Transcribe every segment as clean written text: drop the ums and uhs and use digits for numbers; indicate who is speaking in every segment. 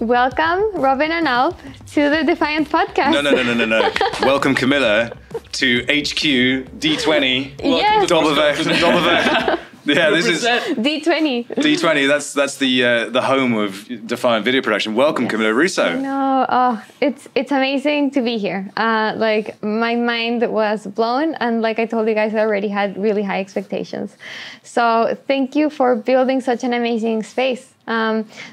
Speaker 1: Welcome, Robin and Alp, to the Defiant podcast.
Speaker 2: No. Welcome, Camila, to HQ D20.
Speaker 1: Yes.
Speaker 2: Doppelwerk. Yeah, this is
Speaker 1: D20.
Speaker 2: D20. That's the home of Defiant video production. Welcome, Camila Russo.
Speaker 1: No, it's amazing to be here. Like my mind was blown, and like I told you guys, I already had really high expectations. So thank you for building such an amazing space.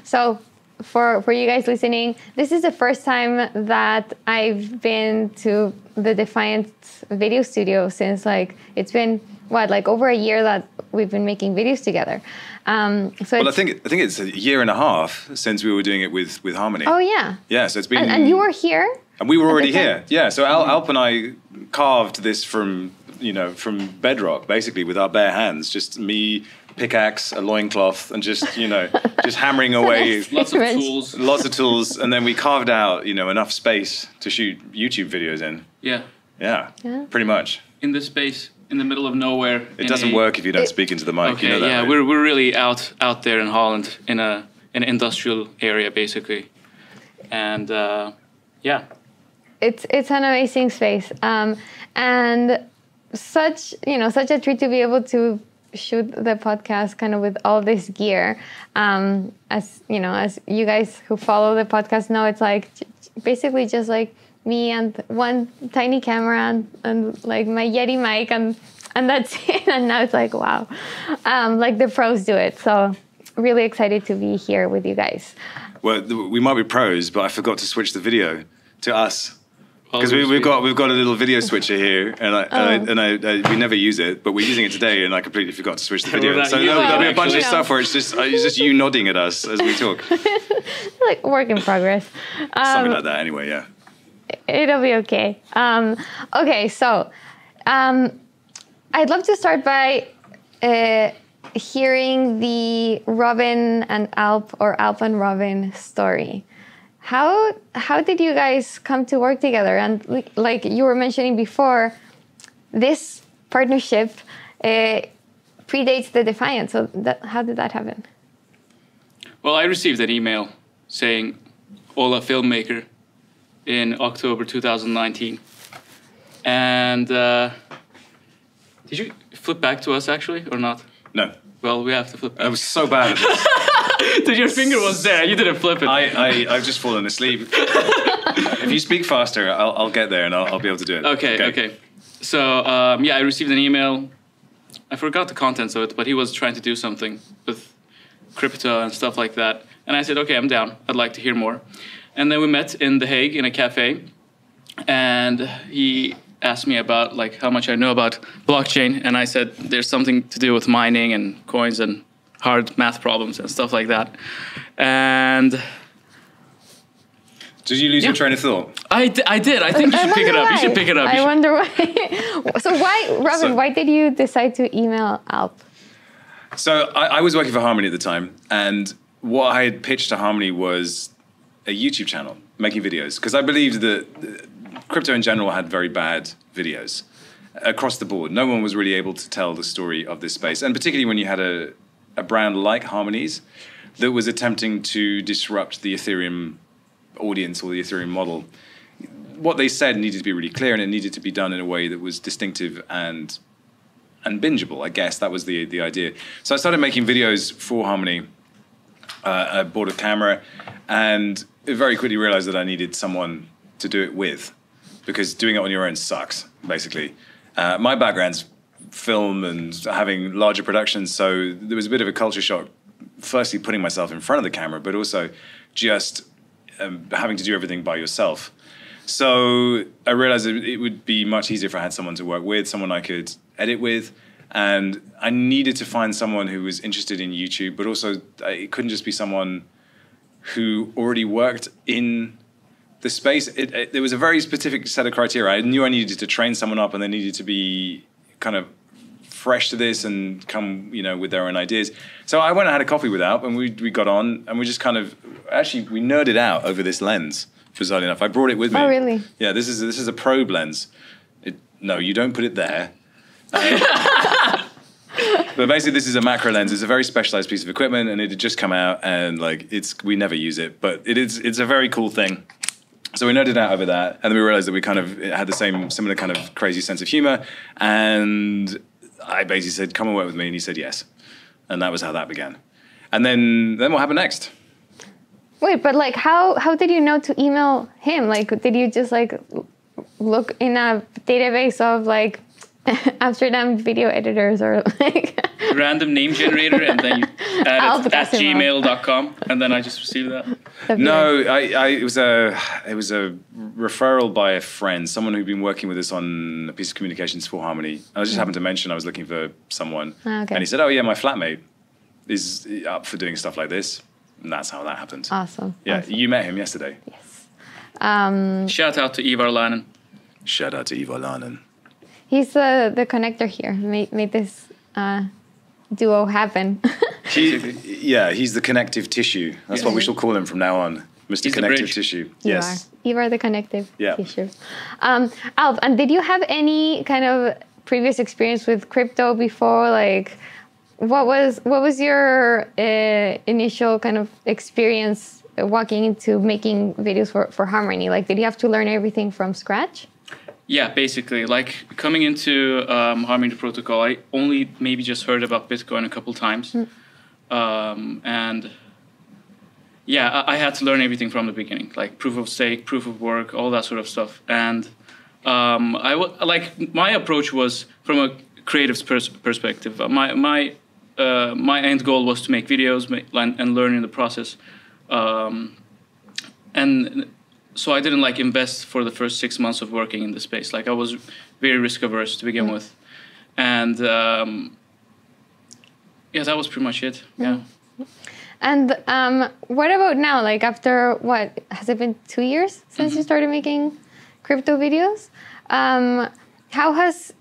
Speaker 1: So for you guys listening, this is the first time that I've been to the Defiant video studio since like it's been over a year that we've been making videos together. I think
Speaker 2: it's a year and a half since we were doing it with Harmony.
Speaker 1: Oh yeah.
Speaker 2: Yeah, so it's been.
Speaker 1: And you were here.
Speaker 2: And we were already here. Yeah, so Alp and I carved this from bedrock, basically, with our bare hands. Just me, pickaxe, a loincloth, and just hammering away.
Speaker 3: Lots of tools. And then we carved out, enough space to shoot YouTube videos in. Yeah, pretty much. In this space, in the middle of nowhere.
Speaker 2: It doesn't work if you don't speak into the mic.
Speaker 3: Okay,
Speaker 2: you know that, right?
Speaker 3: we're really out there in Holland, in an industrial area, basically. And
Speaker 1: It's an amazing space. And such a treat to be able to shoot the podcast kind of with all this gear. As you guys who follow the podcast know, it's like basically just like me and one tiny camera and like my Yeti mic and that's it. And now it's like, wow, like the pros do it. So really excited to be here with you guys.
Speaker 2: Well, we might be pros, but I forgot to switch the video to us. Because we've got a little video switcher here, and we never use it, but we're using it today, and I completely forgot to switch the video. So there'll be a bunch of stuff where it's just you nodding at us as we talk.
Speaker 1: Like work in progress.
Speaker 2: Something like that, anyway. Yeah.
Speaker 1: It'll be okay. Okay, so I'd love to start by hearing the Robin and Alp or Alp and Robin story. How did you guys come to work together? And like you were mentioning before, this partnership predates the Defiant. So how did that happen?
Speaker 3: Well, I received an email saying, "Ola filmmaker," in October 2019. And did you flip back to us actually or not?
Speaker 2: No.
Speaker 3: Well, we have to flip back.
Speaker 2: I was so bad at this.
Speaker 3: Dude, your finger was there. You didn't flip it.
Speaker 2: I've just fallen asleep. If you speak faster, I'll get there and I'll be able to do it.
Speaker 3: Okay. So, I received an email. I forgot the contents of it, but he was trying to do something with crypto and stuff like that. And I said, okay, I'm down. I'd like to hear more. And then we met in The Hague in a cafe. And he asked me about like how much I know about blockchain. And I said, there's something to do with mining and coins and hard math problems and stuff like that. And
Speaker 2: did you lose your train of thought?
Speaker 3: I did. I think you should pick it up. You should pick it up.
Speaker 1: I wonder why. So Robin, why did you decide to email Alp?
Speaker 2: So I was working for Harmony at the time, and what I had pitched to Harmony was a YouTube channel making videos, because I believed that crypto in general had very bad videos across the board. No one was really able to tell the story of this space, and particularly when you had a brand like Harmony's that was attempting to disrupt the Ethereum audience or the Ethereum model. What they said needed to be really clear, and it needed to be done in a way that was distinctive and bingeable. I guess that was the idea. So I started making videos for Harmony. I bought a camera, and very quickly realized that I needed someone to do it with, because doing it on your own sucks, basically. My background's film and having larger productions, so there was a bit of a culture shock, firstly putting myself in front of the camera, but also just having to do everything by yourself. So I realized that it would be much easier if I had someone to work with, someone I could edit with, and I needed to find someone who was interested in YouTube, but also it couldn't just be someone who already worked in the space. There was a very specific set of criteria. I knew I needed to train someone up, and they needed to be kind of fresh to this and come, with their own ideas. So I went and had a coffee with Alp, and we got on, and we just kind of we nerded out over this lens. Bizarrely enough, I brought it with me.
Speaker 1: Oh, really?
Speaker 2: Yeah, this is a probe lens. No, you don't put it there. But basically, this is a macro lens. It's a very specialized piece of equipment, and it had just come out, and like we never use it, but it's a very cool thing. So we nerded out over that, and then we realized that we kind of had the similar kind of crazy sense of humor, and I basically said, "Come and work with me," and he said yes, and that was how that began. And then what happened next?
Speaker 1: Wait, but like, how did you know to email him? Like, did you just like look in a database of like Amsterdam video editors or like
Speaker 3: random name generator, and then you add it at gmail.com, and then I just received that.
Speaker 2: No, it was a referral by a friend, someone who'd been working with us on a piece of communications for Harmony. I just happened to mention I was looking for someone, and he said, "Oh yeah, my flatmate is up for doing stuff like this," and that's how that happened.
Speaker 1: Awesome.
Speaker 2: Yeah,
Speaker 1: awesome.
Speaker 2: You met him yesterday.
Speaker 1: Yes.
Speaker 3: Shout out to Ivar Lanen.
Speaker 2: Shout out to Ivar Lanen.
Speaker 1: He's the connector here. Made this duo happen.
Speaker 2: He's the connective tissue. That's what we shall call him from now on. Mr. Connective Tissue. Yes.
Speaker 1: You are the connective tissue. Alp, and did you have any kind of previous experience with crypto before? Like, what was your initial kind of experience walking into making videos for Harmony? Like, did you have to learn everything from scratch?
Speaker 3: Yeah, basically, like coming into Harmony Protocol, I only maybe just heard about Bitcoin a couple times, and yeah, I had to learn everything from the beginning, like proof of stake, proof of work, all that sort of stuff. And my approach was from a creative perspective. My end goal was to make videos and learn in the process, and so I didn't like invest for the first 6 months of working in the space. Like I was very risk averse to begin with, and that was pretty much it. Yeah.
Speaker 1: And what about now? Like after what has it been 2 years since you started making crypto videos? How has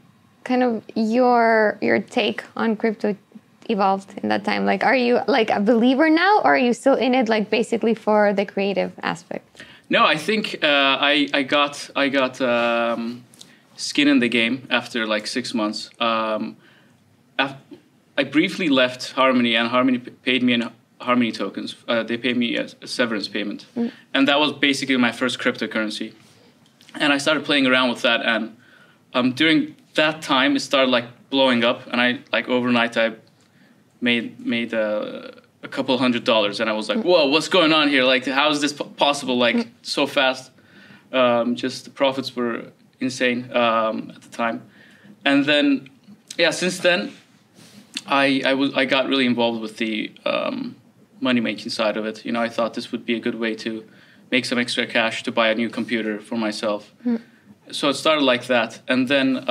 Speaker 1: kind of your take on crypto evolved in that time? Like, are you like a believer now, or are you still in it like basically for the creative aspect?
Speaker 3: No, I think I got skin in the game after like 6 months. I briefly left Harmony, and Harmony paid me in Harmony tokens. They paid me a severance payment, and that was basically my first cryptocurrency. And I started playing around with that, and during that time, it started like blowing up, and I like overnight I made a couple $100, and I was like, whoa, what's going on here? Like, how is this possible? Like, so fast. Just the profits were insane at the time. And then, since then, I got really involved with the money-making side of it. You know, I thought this would be a good way to make some extra cash to buy a new computer for myself. So it started like that. And then...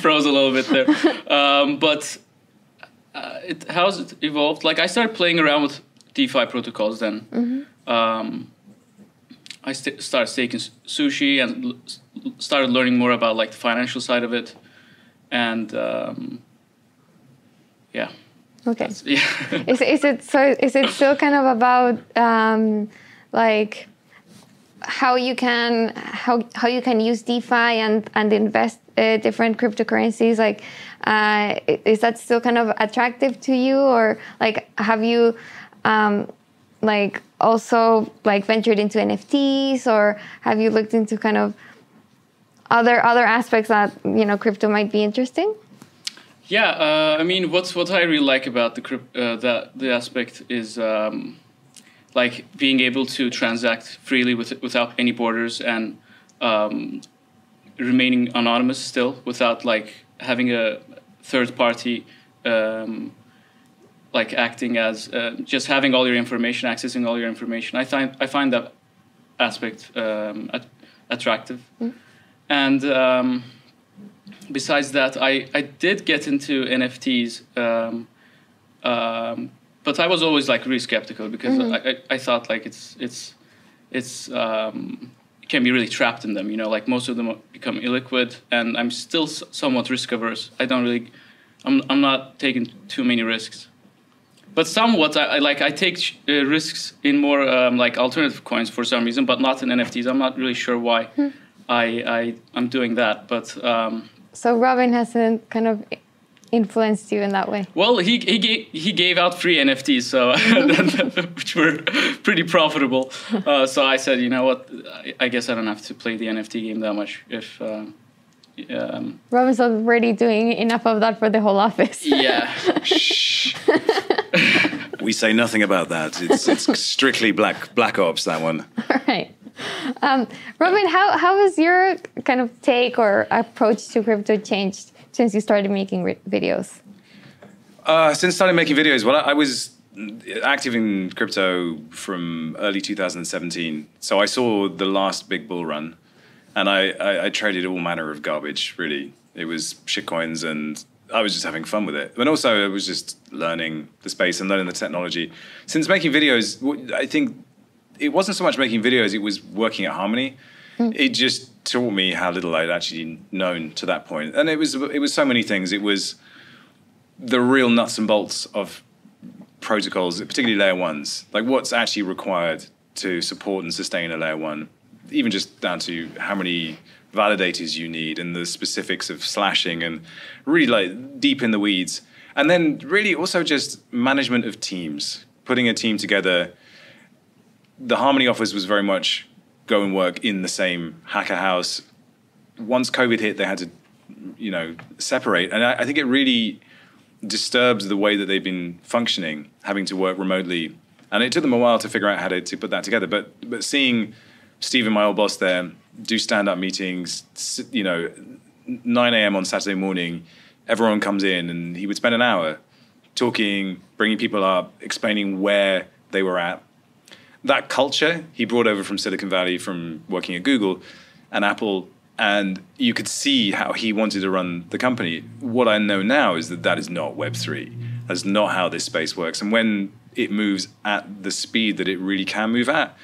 Speaker 3: froze a little bit there. But how's it evolved? Like I started playing around with DeFi protocols then. I started staking sushi and started learning more about like the financial side of it. And
Speaker 1: Okay. Is it still kind of about like how you can use DeFi and invest different cryptocurrencies? Like, is that still kind of attractive to you, or like have you like also like ventured into NFTs, or have you looked into kind of other aspects that crypto might be interesting?
Speaker 3: Yeah, I mean, what I really like about the aspect is. Like being able to transact freely without any borders, and remaining anonymous still without like having a third party like acting as just having all your information, accessing all your information. I find that aspect attractive. And besides that, I did get into NFTs. But I was always like really skeptical because I thought like it's you can be really trapped in them. Like most of them become illiquid, and I'm still somewhat risk averse. I'm not taking too many risks, but somewhat I take risks in more like alternative coins for some reason, but not in NFTs. I'm not really sure why. I'm doing that. But
Speaker 1: so Robin hasn't kind of influenced you in that way.
Speaker 3: well, he gave out free NFTs, so which were pretty profitable. So I said, you know what, I guess I don't have to play the NFT game that much if.
Speaker 1: Robin's already doing enough of that for the whole office.
Speaker 3: Yeah.
Speaker 2: Shh. We say nothing about that. It's strictly black ops, that one.
Speaker 1: All right. Robin, how has your kind of take or approach to crypto changed since you started making videos?
Speaker 2: Since starting making videos, well, I was active in crypto from early 2017. So I saw the last big bull run, and I traded all manner of garbage, really. It was shitcoins, and I was just having fun with it. But also, I was just learning the space and learning the technology. Since making videos, I think it wasn't so much making videos, it was working at Harmony. It just taught me how little I'd actually known to that point. And it was so many things. It was the real nuts and bolts of protocols, particularly layer ones, like what's actually required to support and sustain a layer one, even just down to how many validators you need and the specifics of slashing and really like deep in the weeds. And then really also just management of teams, putting a team together. The Harmony office was very much go and work in the same hacker house. Once COVID hit, they had to, separate. And I think it really disturbs the way that they've been functioning, having to work remotely. And it took them a while to figure out how to put that together. But seeing Stephen, my old boss there, do stand-up meetings, 9 a.m. on Saturday morning, everyone comes in and he would spend an hour talking, bringing people up, explaining where they were at. That culture he brought over from Silicon Valley from working at Google and Apple, and you could see how he wanted to run the company. What I know now is that is not Web3. That's not how this space works. And when it moves at the speed that it really can move at,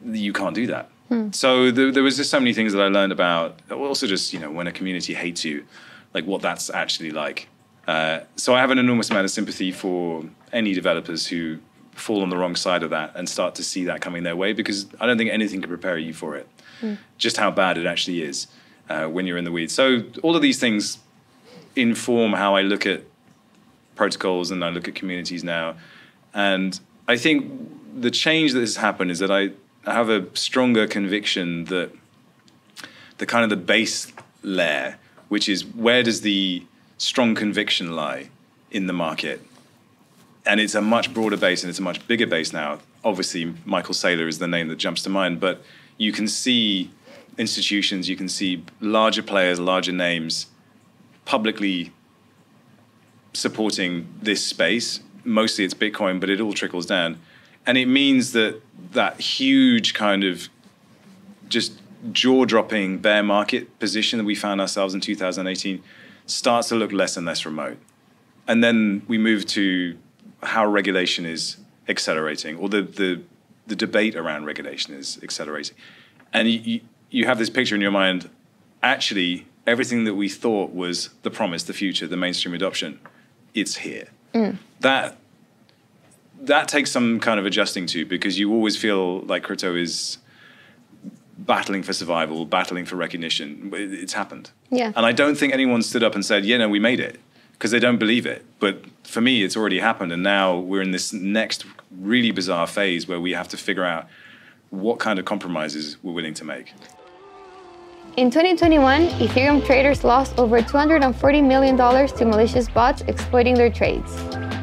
Speaker 2: you can't do that. So there was just so many things that I learned about. Also just, when a community hates you, like what that's actually like. So I have an enormous amount of sympathy for any developers who fall on the wrong side of that and start to see that coming their way, because I don't think anything can prepare you for it. Just how bad it actually is when you're in the weeds. So all of these things inform how I look at protocols and I look at communities now. And I think the change that has happened is that I have a stronger conviction that the kind of the base layer, which is where does the strong conviction lie in the market? And it's a much broader base and it's a much bigger base now. Obviously, Michael Saylor is the name that jumps to mind, but you can see institutions, you can see larger players, larger names publicly supporting this space. Mostly it's Bitcoin, but it all trickles down. And it means that huge kind of just jaw-dropping bear market position that we found ourselves in 2018 starts to look less and less remote. And then we move to how regulation is accelerating, or the debate around regulation is accelerating. And you have this picture in your mind, actually, everything that we thought was the promise, the future, the mainstream adoption, it's here. That takes some kind of adjusting to, because you always feel like crypto is battling for survival, battling for recognition. It's happened.
Speaker 1: Yeah.
Speaker 2: And I don't think anyone stood up and said, yeah, no, we made it, because they don't believe it. But for me, it's already happened. And now we're in this next really bizarre phase where we have to figure out what kind of compromises we're willing to make.
Speaker 1: In 2021, Ethereum traders lost over $240 million to malicious bots exploiting their trades.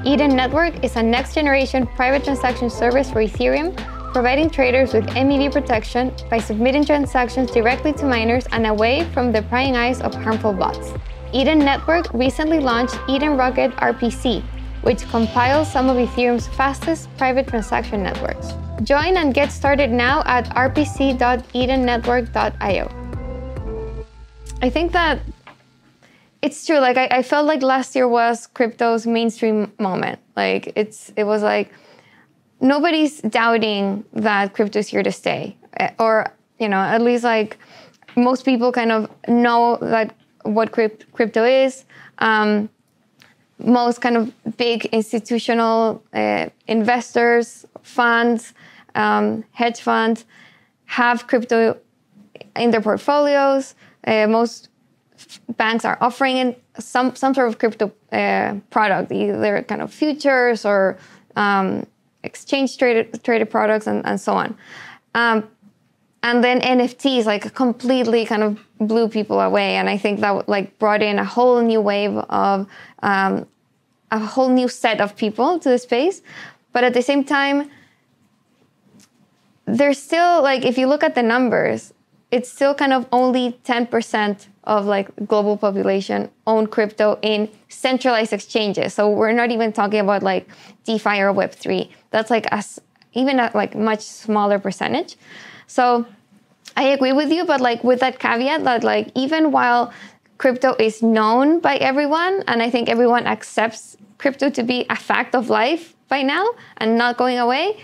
Speaker 1: Eden Network is a next-generation private transaction service for Ethereum, providing traders with MEV protection by submitting transactions directly to miners and away from the prying eyes of harmful bots. Eden Network recently launched Eden Rocket RPC, which compiles some of Ethereum's fastest private transaction networks. Join and get started now at rpc.edennetwork.io. I think that it's true. Like I felt like last year was crypto's mainstream moment. Like it was like nobody's doubting that crypto is here to stay, or at least like most people kind of know that what crypto is. Most kind of big institutional investors, funds, hedge funds have crypto in their portfolios. Most banks are offering some sort of crypto product, either kind of futures or exchange traded products and so on. And then NFTs like completely kind of blew people away, and I think that like brought in a whole new wave of a whole new set of people to the space. But at the same time, there's still like, if you look at the numbers, it's still kind of only 10% of like global population own crypto in centralized exchanges. So we're not even talking about like DeFi or Web3. That's like even a like much smaller percentage. So I agree with you, but like with that caveat that like even while crypto is known by everyone, and I think everyone accepts crypto to be a fact of life by now and not going away,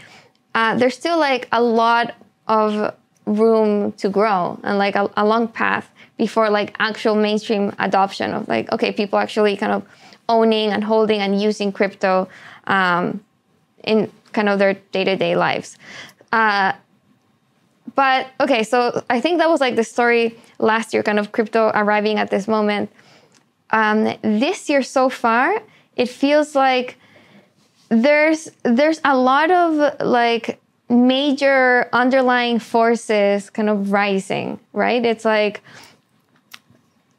Speaker 1: there's still like a lot of room to grow and like a long path before like actual mainstream adoption of like, okay, people actually kind of owning and holding and using crypto in kind of their day-to-day lives. But okay, so I think that was like the story last year, kind of crypto arriving at this moment. This year so far, it feels like there's a lot of like major underlying forces kind of rising, right? It's like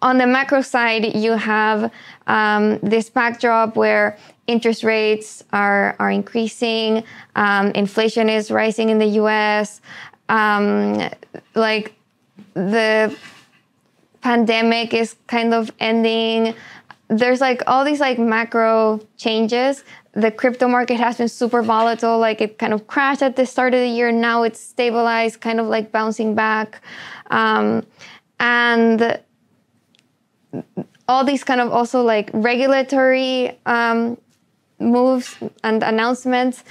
Speaker 1: on the macro side, you have this backdrop where interest rates are increasing, inflation is rising in the US, like the pandemic is kind of ending. There's like all these like macro changes. The crypto market has been super volatile. Like it kind of crashed at the start of the year. Now it's stabilized, kind of like bouncing back. And all these kind of also like regulatory moves and announcements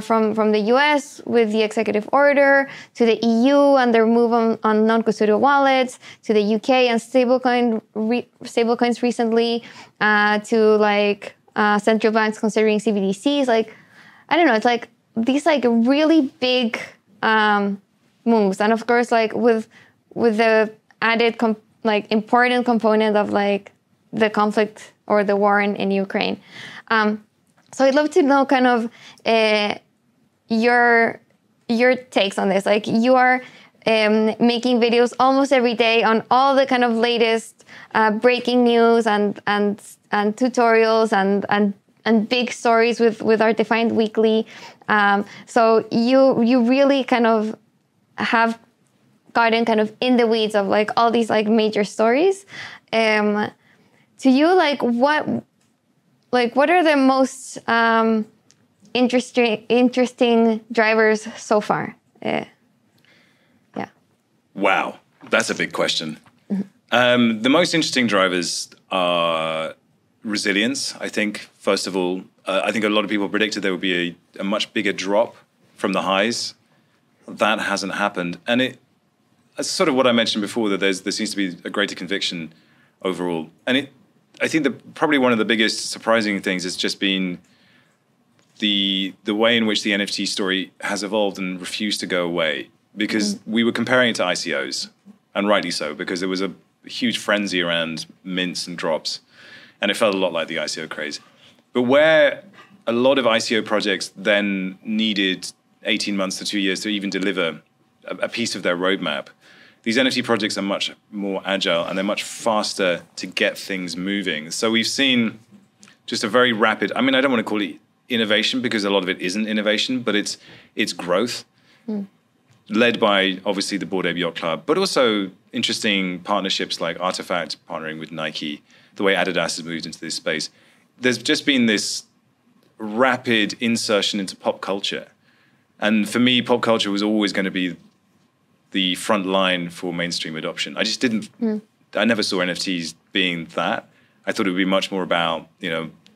Speaker 1: from the US with the executive order, to the EU and their move on non-custodial wallets, to the UK and stablecoins recently, to like central banks considering CBDCs. Like, I don't know, it's like these like really big moves. And of course, like with the added like important component of like the conflict or the war in Ukraine. So I'd love to know kind of your takes on this. Like you are making videos almost every day on all the kind of latest breaking news and tutorials and big stories with our Defiant Weekly. So you really kind of have gotten kind of in the weeds of like all these like major stories. To you, like what are the most interesting drivers so far? Yeah.
Speaker 2: Wow, that's a big question. The most interesting drivers are resilience, I think, first of all. I think a lot of people predicted there would be a much bigger drop from the highs. That hasn't happened. And it's sort of what I mentioned before, that there seems to be a greater conviction overall. And I think that probably one of the biggest surprising things has just been the way in which the NFT story has evolved and refused to go away. Because we were comparing it to ICOs, and rightly so, because there was a huge frenzy around mints and drops, and it felt a lot like the ICO craze. But where a lot of ICO projects then needed 18 months to 2 years to even deliver a piece of their roadmap, these NFT projects are much more agile and they're much faster to get things moving. So we've seen just a very rapid, I mean, I don't want to call it innovation because a lot of it isn't innovation, but it's growth. Led by, obviously, the Bored Ape Yacht Club, but also interesting partnerships like Artifact partnering with Nike, the way Adidas has moved into this space. There's just been this rapid insertion into pop culture. And for me, pop culture was always going to be the front line for mainstream adoption. I just didn't, I never saw NFTs being that. I thought it would be much more about,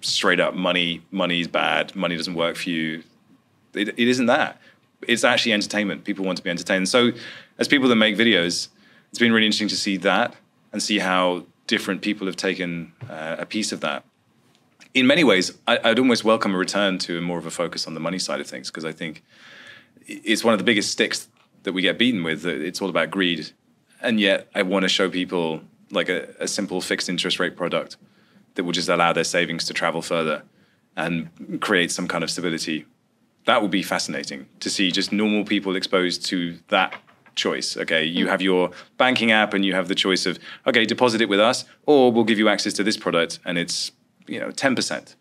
Speaker 2: straight up money is bad, money doesn't work for you. It isn't that. It's actually entertainment. People want to be entertained. So as people that make videos, it's been really interesting to see that and see how different people have taken a piece of that. In many ways, I'd almost welcome a return to more of a focus on the money side of things, because I think it's one of the biggest sticks that we get beaten with. It's all about greed. and yet I want to show people like a simple fixed interest rate product that will just allow their savings to travel further and create some kind of stability. That would be fascinating to see just normal people exposed to that choice. Okay, you have your banking app and you have the choice of, okay, deposit it with us, or we'll give you access to this product and it's 10%.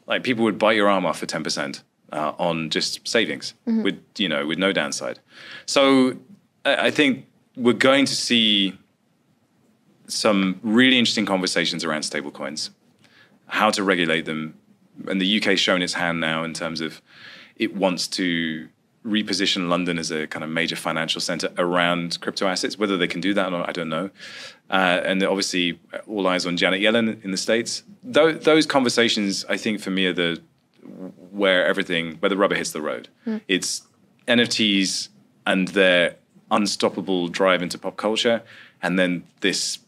Speaker 2: Like people would bite your arm off for 10% on just savings with no downside. So I think we're going to see some really interesting conversations around stablecoins, how to regulate them. And the UK's shown its hand now in terms of it wants to reposition London as a kind of major financial center around crypto assets. Whether they can do that or not, I don't know. And obviously, all eyes on Janet Yellen in the States. Those conversations, I think, for me, are where the rubber hits the road. It's NFTs and their unstoppable drive into pop culture, and then this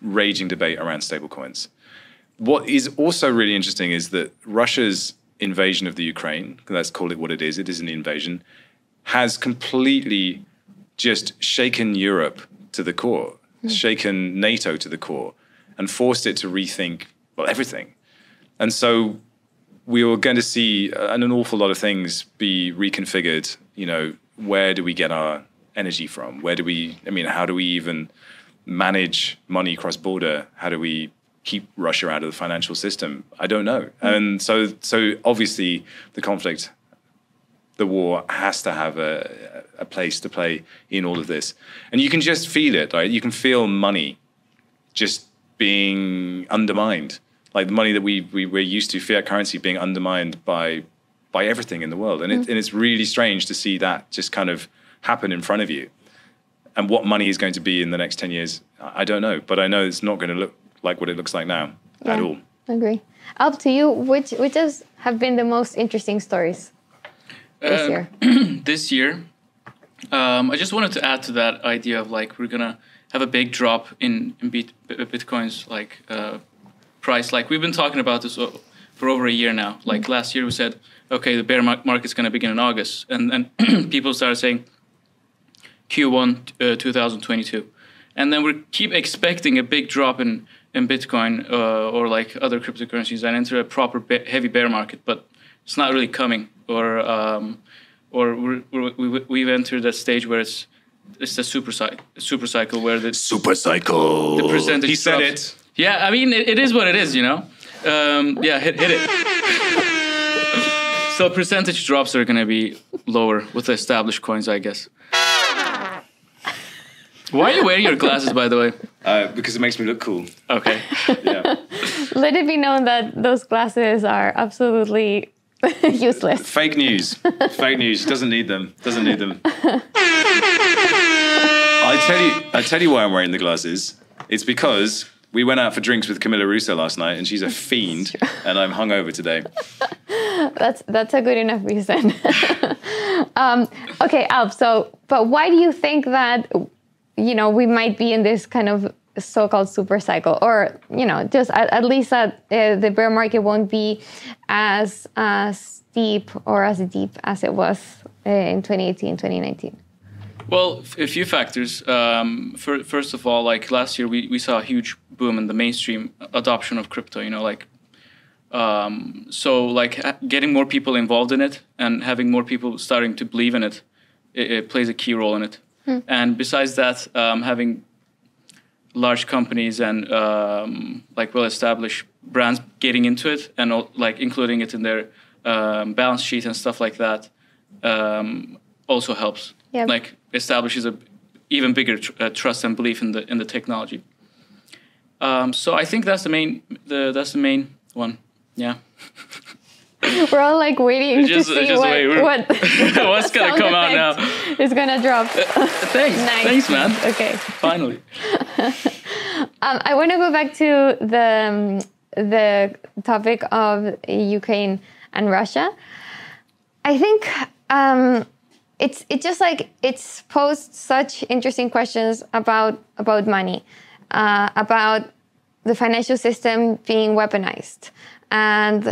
Speaker 2: raging debate around stablecoins. What is also really interesting is that Russia's invasion of the Ukraine, let's call it what it is an invasion, has completely just shaken Europe to the core, shaken NATO to the core, and forced it to rethink, everything. And so we are going to see an awful lot of things be reconfigured. Where do we get our energy from? How do we even manage money cross-border? How do we keep Russia out of the financial system? I don't know. And so obviously the war has to have a place to play in all of this. And you can just feel it, right? You can feel money just being undermined. Like the money that we're used to, fiat currency, being undermined by everything in the world. And it's really strange to see that just kind of happen in front of you. And what money is going to be in the next 10 years, I don't know. But I know it's not going to look like what it looks like now at all.
Speaker 1: I agree. Alp, to you, which have been the most interesting stories this year?
Speaker 3: This year, I just wanted to add to that idea of like we're gonna have a big drop in Bitcoin's price. Like we've been talking about this for over a year now. Like last year we said, okay, the bear market's gonna begin in August, and people started saying Q1 2022, and then we keep expecting a big drop in Bitcoin or like other cryptocurrencies and enter a proper heavy bear market, but it's not really coming. Or we've entered a stage where it's the super cycle where the
Speaker 2: super cycle.
Speaker 3: The percentage.
Speaker 2: He said
Speaker 3: drops.
Speaker 2: it.
Speaker 3: Yeah, I mean it is what it is, hit it. So percentage drops are gonna be lower with the established coins, I guess. Why are you wearing your glasses, by the way?
Speaker 2: Because it makes me look cool.
Speaker 3: Okay.
Speaker 2: Yeah.
Speaker 1: Let it be known that those glasses are absolutely useless.
Speaker 2: Fake news. Fake news. Doesn't need them. I tell you why I'm wearing the glasses. It's because we went out for drinks with Camila Russo last night, and she's a fiend, and I'm hungover today.
Speaker 1: That's a good enough reason. Okay, Alp. But why do you think that we might be in this kind of so-called super cycle, or just at least that the bear market won't be as steep or as deep as it was in 2018, 2019?
Speaker 3: Well, a few factors. First of all, like last year, we saw a huge boom in the mainstream adoption of crypto. So getting more people involved in it and having more people starting to believe in it, it plays a key role in it. And besides that, having large companies and well-established brands getting into it and including it in their balance sheet and stuff like that also helps. Yep. Establishes a even bigger trust and belief in the technology. So I think that's the main one. Yeah.
Speaker 1: We're all waiting to see what
Speaker 3: what's gonna come out now.
Speaker 1: It's gonna drop.
Speaker 3: Thanks.
Speaker 1: Nice.
Speaker 3: Thanks, man.
Speaker 1: Okay.
Speaker 3: Finally.
Speaker 1: I want to go back to the topic of Ukraine and Russia. I think it's posed such interesting questions about money, about the financial system being weaponized, and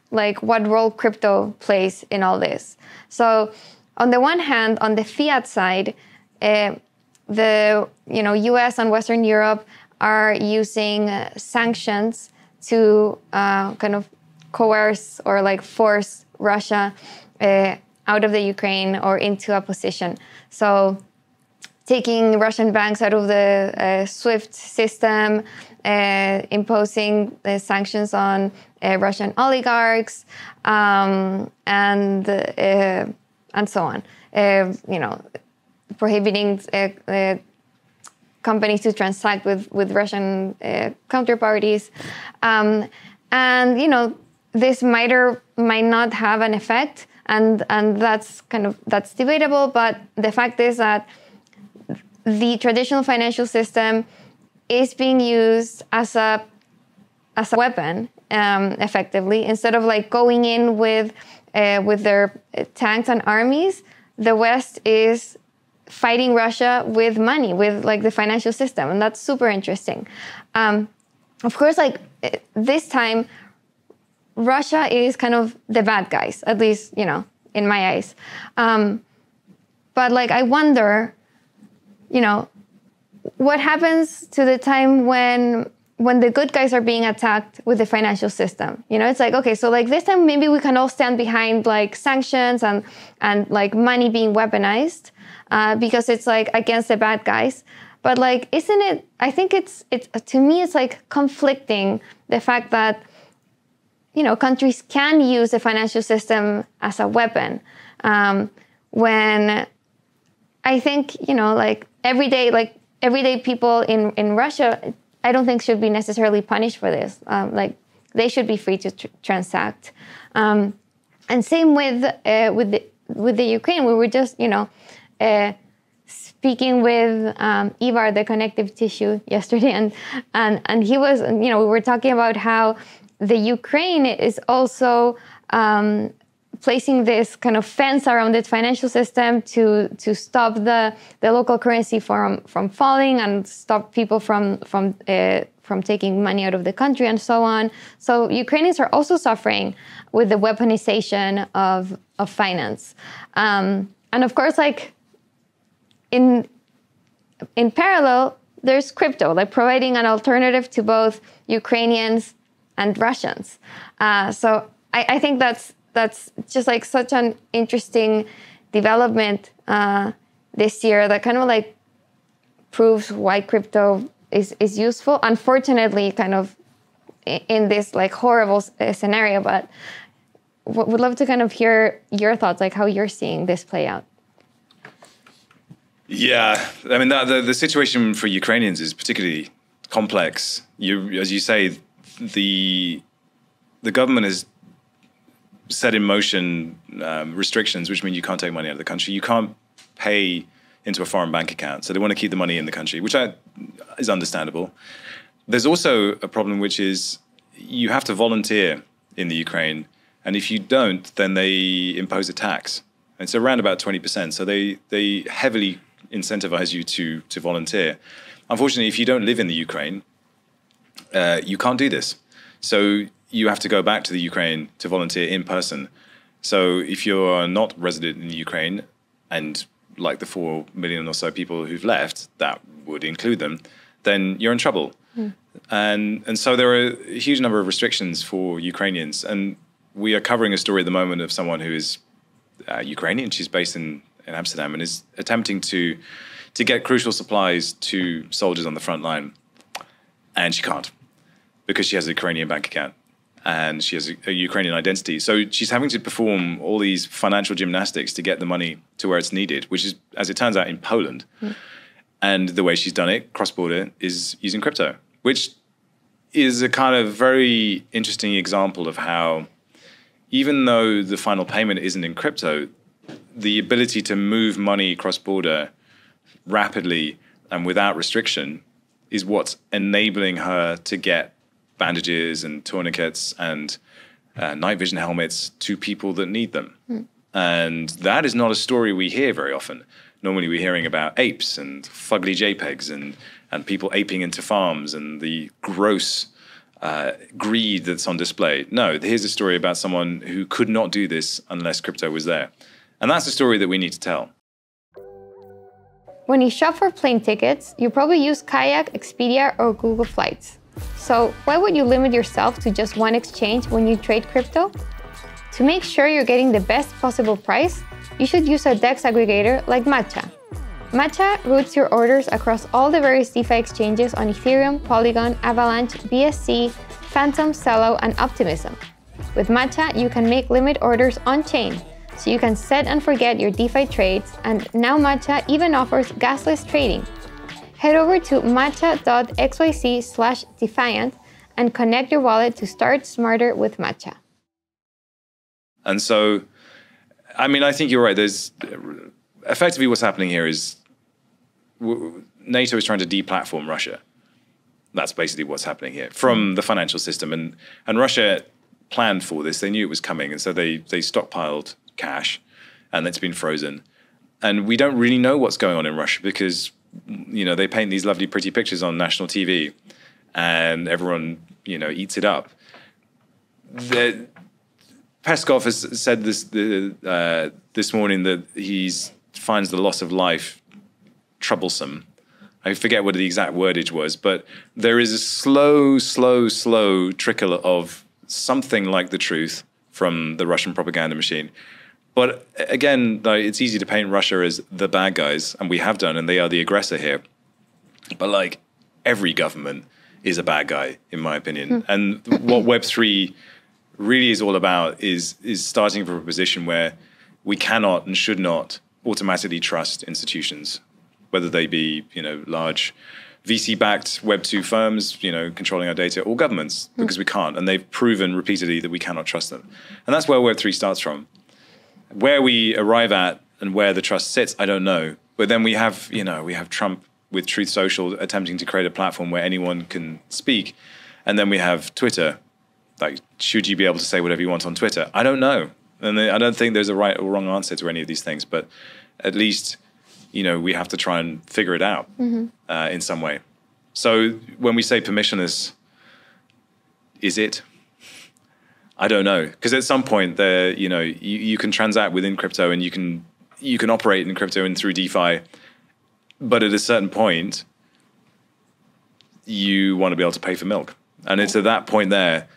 Speaker 1: what role crypto plays in all this. So on the one hand, on the fiat side, the U.S. and Western Europe are using sanctions to kind of coerce or like force Russia out of the Ukraine or into a position. So taking Russian banks out of the SWIFT system, imposing sanctions on Russian oligarchs, and so on. Prohibiting companies to transact with Russian counterparties, and this might or might not have an effect, and that's debatable. But the fact is that the traditional financial system is being used as a weapon, effectively, instead of like going in with their tanks and armies. The West is fighting Russia with money, with like the financial system, and that's super interesting. Of course, like this time, Russia is kind of the bad guys, at least in my eyes. But like I wonder, what happens to the time when the good guys are being attacked with the financial system? It's like, okay, so like this time maybe we can all stand behind like sanctions and like money being weaponized because it's like against the bad guys. But like, isn't it, I think it's to me, it's like conflicting the fact that, countries can use the financial system as a weapon when I think, like everyday people in Russia, I don't think should be necessarily punished for this. Like they should be free to transact. And same with the Ukraine. We were just speaking with Ivar, the connective tissue, yesterday, and he was we were talking about how the Ukraine is also placing this kind of fence around its financial system to stop the local currency from falling and stop people from taking money out of the country and so on. So Ukrainians are also suffering with the weaponization of finance. And of course, like in parallel, there's crypto, like providing an alternative to both Ukrainians and Russians. So I think that's just like such an interesting development this year that kind of like proves why crypto is useful. Unfortunately, kind of in this like horrible scenario, but would love to kind of hear your thoughts, like how you're seeing this play out.
Speaker 2: Yeah, I mean, the situation for Ukrainians is particularly complex. As you say, the government has set in motion restrictions, which mean you can't take money out of the country. You can't pay into a foreign bank account. So they want to keep the money in the country, which is understandable. There's also a problem, which is you have to volunteer in the Ukraine. And if you don't, then they impose a tax. And it's around about 20%. So they heavily incentivize you to volunteer. Unfortunately, if you don't live in the Ukraine, you can't do this. So you have to go back to the Ukraine to volunteer in person. So if you're not resident in the Ukraine, and like the 4 million or so people who've left, that would include them, then you're in trouble. Mm. And so there are a huge number of restrictions for Ukrainians. And we are covering a story at the moment of someone who is Ukrainian. She's based in Amsterdam and is attempting to get crucial supplies to soldiers on the front line. And she can't, because she has a Ukrainian bank account and she has a Ukrainian identity. So she's having to perform all these financial gymnastics to get the money to where it's needed, which is, as it turns out, in Poland. Mm. And the way she's done it, cross-border, is using crypto, which is a kind of very interesting example of how, even though the final payment isn't in crypto, the ability to move money cross-border rapidly and without restriction is what's enabling her to get bandages and tourniquets and night vision helmets to people that need them. Mm. And that is not a story we hear very often. Normally we're hearing about apes and fugly JPEGs and people aping into farms and the gross greed that's on display. No, here's a story about someone who could not do this unless crypto was there. And that's the story that we need to tell.
Speaker 1: When you shop for plane tickets, you probably use Kayak, Expedia, or Google Flights. So why would you limit yourself to just one exchange when you trade crypto? To make sure you're getting the best possible price, you should use a DEX aggregator like Matcha. Matcha routes your orders across all the various DeFi exchanges on Ethereum, Polygon, Avalanche, BSC, Phantom, Celo, and Optimism. With Matcha, you can make limit orders on-chain, so you can set and forget your DeFi trades, and now Matcha even offers gasless trading. Head over to matcha.xyz/Defiant and connect your wallet to start smarter with Matcha.
Speaker 2: And so, I mean, I think you're right. There's effectively what's happening here is NATO is trying to deplatform Russia. That's basically what's happening here from the financial system. And Russia planned for this. They knew it was coming. And so they stockpiled cash and it's been frozen. And we don't really know what's going on in Russia because, you know, they paint these lovely, pretty pictures on national TV and everyone, you know, eats it up. Peskov has said this morning that he finds the loss of life troublesome. I forget what the exact wordage was, but there is a slow trickle of something like the truth from the Russian propaganda machine. But again, it's easy to paint Russia as the bad guys, and we have done, and they are the aggressor here. But like every government is a bad guy, in my opinion. And what Web3 really is all about is starting from a position where we cannot and should not automatically trust institutions, whether they be, you know, large VC-backed Web2 firms, you know, controlling our data, or governments, because we can't. And they've proven repeatedly that we cannot trust them. And that's where Web3 starts from. Where we arrive at and where the trust sits, I don't know. But then we have, you know, we have Trump with Truth Social attempting to create a platform where anyone can speak. And then we have Twitter. Like, should you be able to say whatever you want on Twitter? I don't know. And I don't think there's a right or wrong answer to any of these things. But at least, you know, we have to try and figure it out in some way. So when we say permissionless, is it? I don't know, because at some point there, you know, you can transact within crypto and you can operate in crypto and through DeFi, but at a certain point, you want to be able to pay for milk, and it's at that point there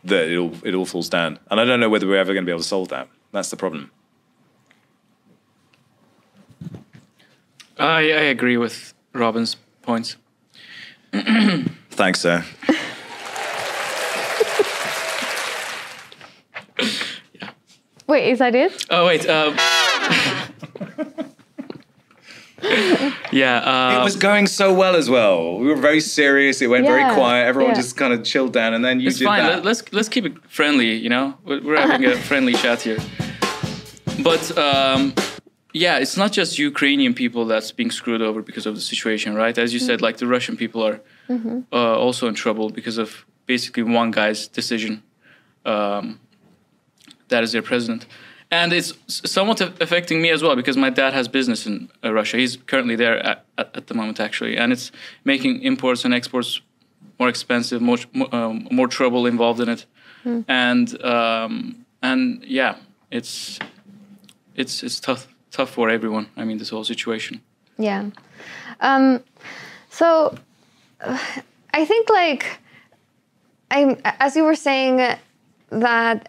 Speaker 2: that it all falls down. And I don't know whether we're ever going to be able to solve that. That's the problem.
Speaker 3: I agree with Robin's points.
Speaker 2: Thanks, sir.
Speaker 1: Wait, is that it?
Speaker 3: Oh, wait. Yeah.
Speaker 2: It was going so well as well. We were very serious. It went very quiet. Everyone just kind of chilled down, and then you did
Speaker 3: fine.
Speaker 2: that.
Speaker 3: Let's keep it friendly. You know, we're having a friendly chat here. But yeah, it's not just Ukrainian people that's being screwed over because of the situation, right? As you said, like the Russian people are also in trouble because of basically one guy's decision. That is their president. And it's somewhat affecting me as well because my dad has business in Russia. He's currently there at the moment, actually. And it's making imports and exports more expensive, more trouble involved in it. And yeah, it's tough for everyone. I mean, this whole situation.
Speaker 1: Yeah. So I think, like, as you were saying that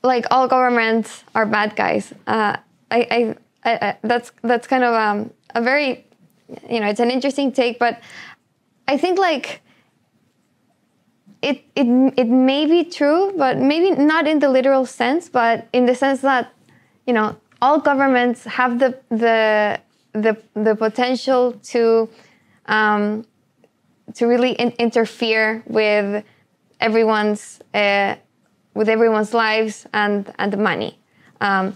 Speaker 1: like all governments are bad guys. That's kind of a very, you know, it's an interesting take, but I think like it may be true, but maybe not in the literal sense, but in the sense that, you know, all governments have the potential to really interfere with everyone's lives and the money, and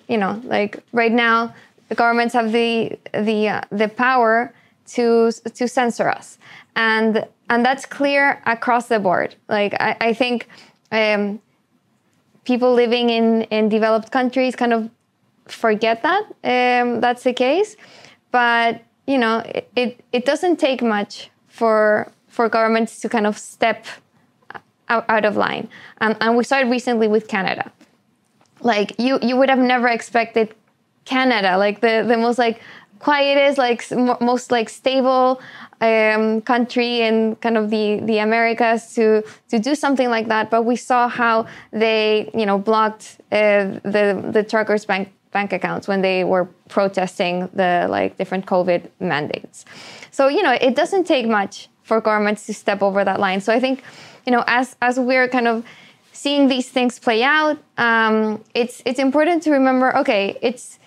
Speaker 1: you know, like right now, the governments have the power to censor us, and that's clear across the board. Like I think people living in developed countries kind of forget that that's the case, but you know, it doesn't take much for governments to kind of step out of line. And we saw it recently with Canada. Like you would have never expected Canada, like the most like quietest, like most like stable country in kind of the Americas to do something like that. But we saw how they, blocked the truckers' bank accounts when they were protesting the like different COVID mandates. So, it doesn't take much for governments to step over that line. So I think, as we're kind of seeing these things play out, it's important to remember, okay, it's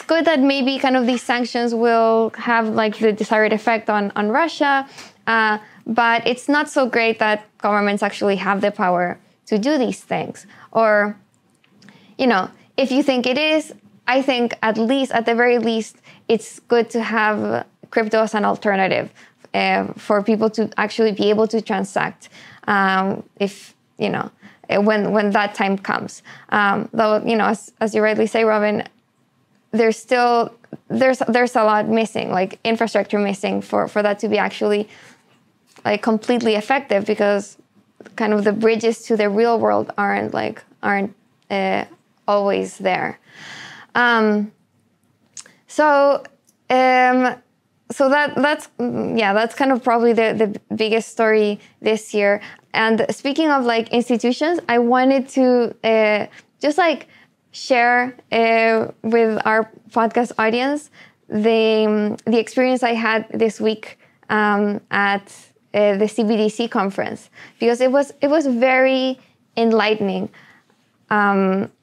Speaker 1: good that maybe kind of these sanctions will have like the desired effect on Russia, but it's not so great that governments actually have the power to do these things. Or, if you think it is, I think at the very least, it's good to have crypto as an alternative for people to actually be able to transact if, when that time comes. Though, as you rightly say, Robin, there's a lot missing, like infrastructure missing for that to be actually like completely effective, because kind of the bridges to the real world aren't always there. So that's kind of probably the biggest story this year. And speaking of like institutions, I wanted to just like share with our podcast audience the experience I had this week at the CBDC conference, because it was very enlightening.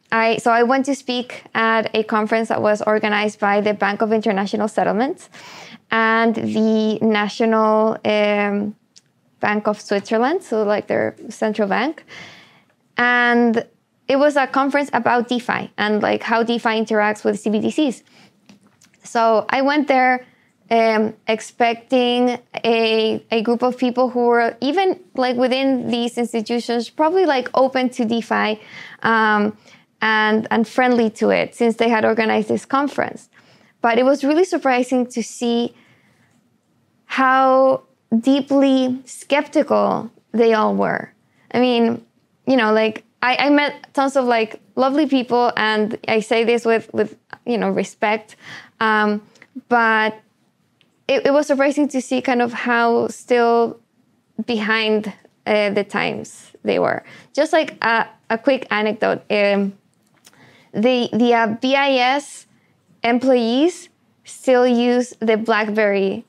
Speaker 1: I went to speak at a conference that was organized by the Bank of International Settlements and the National Bank of Switzerland, so like their central bank. And it was a conference about DeFi and like how DeFi interacts with CBDCs. So I went there expecting a group of people who were even like within these institutions, probably like open to DeFi and friendly to it, since they had organized this conference. But it was really surprising to see how deeply skeptical they all were. I mean, like I met tons of like lovely people, and I say this with respect, but it was surprising to see kind of how still behind the times they were. Just like a quick anecdote, the BIS employees still use the BlackBerry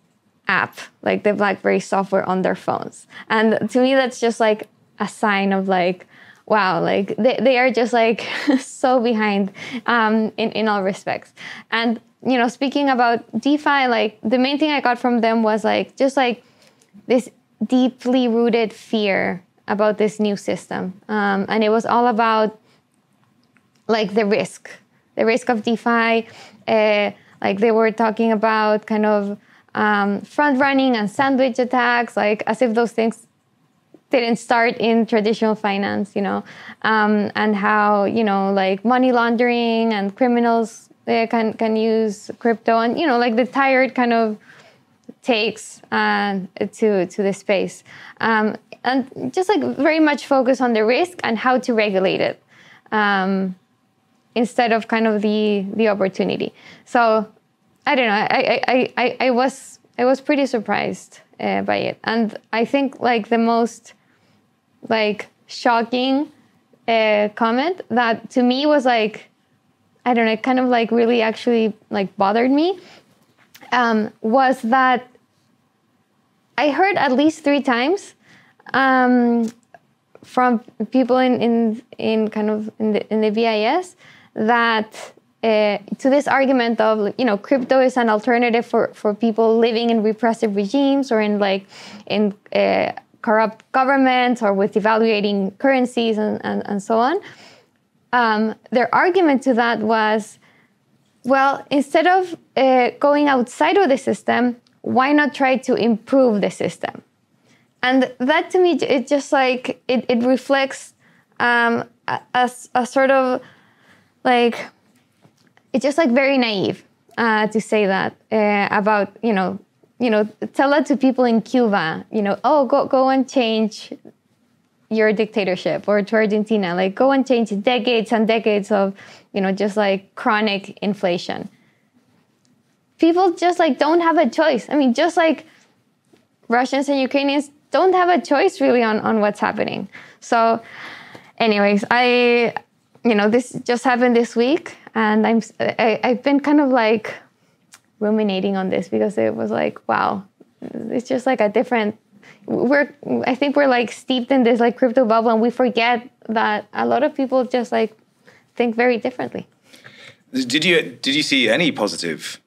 Speaker 1: app, like the BlackBerry software on their phones. And to me, that's just like a sign of like, wow, like they are just like so behind in all respects. And, speaking about DeFi, like the main thing I got from them was like, just like this deeply rooted fear about this new system. And it was all about like the risk of DeFi. Like they were talking about kind of front running and sandwich attacks, like as if those things didn't start in traditional finance, and how, like money laundering and criminals can use crypto, and, like the tired kind of takes to the space. And just like very much focus on the risk and how to regulate it instead of kind of the opportunity. So I don't know, I was pretty surprised by it. And I think like the most like shocking comment that to me was like, I don't know, it kind of like really actually like bothered me, was that I heard at least 3 times from people in kind of in the BIS that to this argument of, crypto is an alternative for people living in repressive regimes or in corrupt governments or with devaluating currencies and so on. Their argument to that was, well, instead of going outside of the system, why not try to improve the system? And that to me, it just like, it reflects a sort of like, it's just like very naive to say that about, tell that to people in Cuba, oh, go and change your dictatorship, or to Argentina, like go and change decades and decades of, just like chronic inflation. People just like don't have a choice. I mean, just like Russians and Ukrainians don't have a choice really on what's happening. So anyways, this just happened this week, and I've been kind of like ruminating on this, because it was like, wow, it's just like a different, I think we're like steeped in this like crypto bubble, and we forget that a lot of people just like think very differently.
Speaker 2: Did you see any positive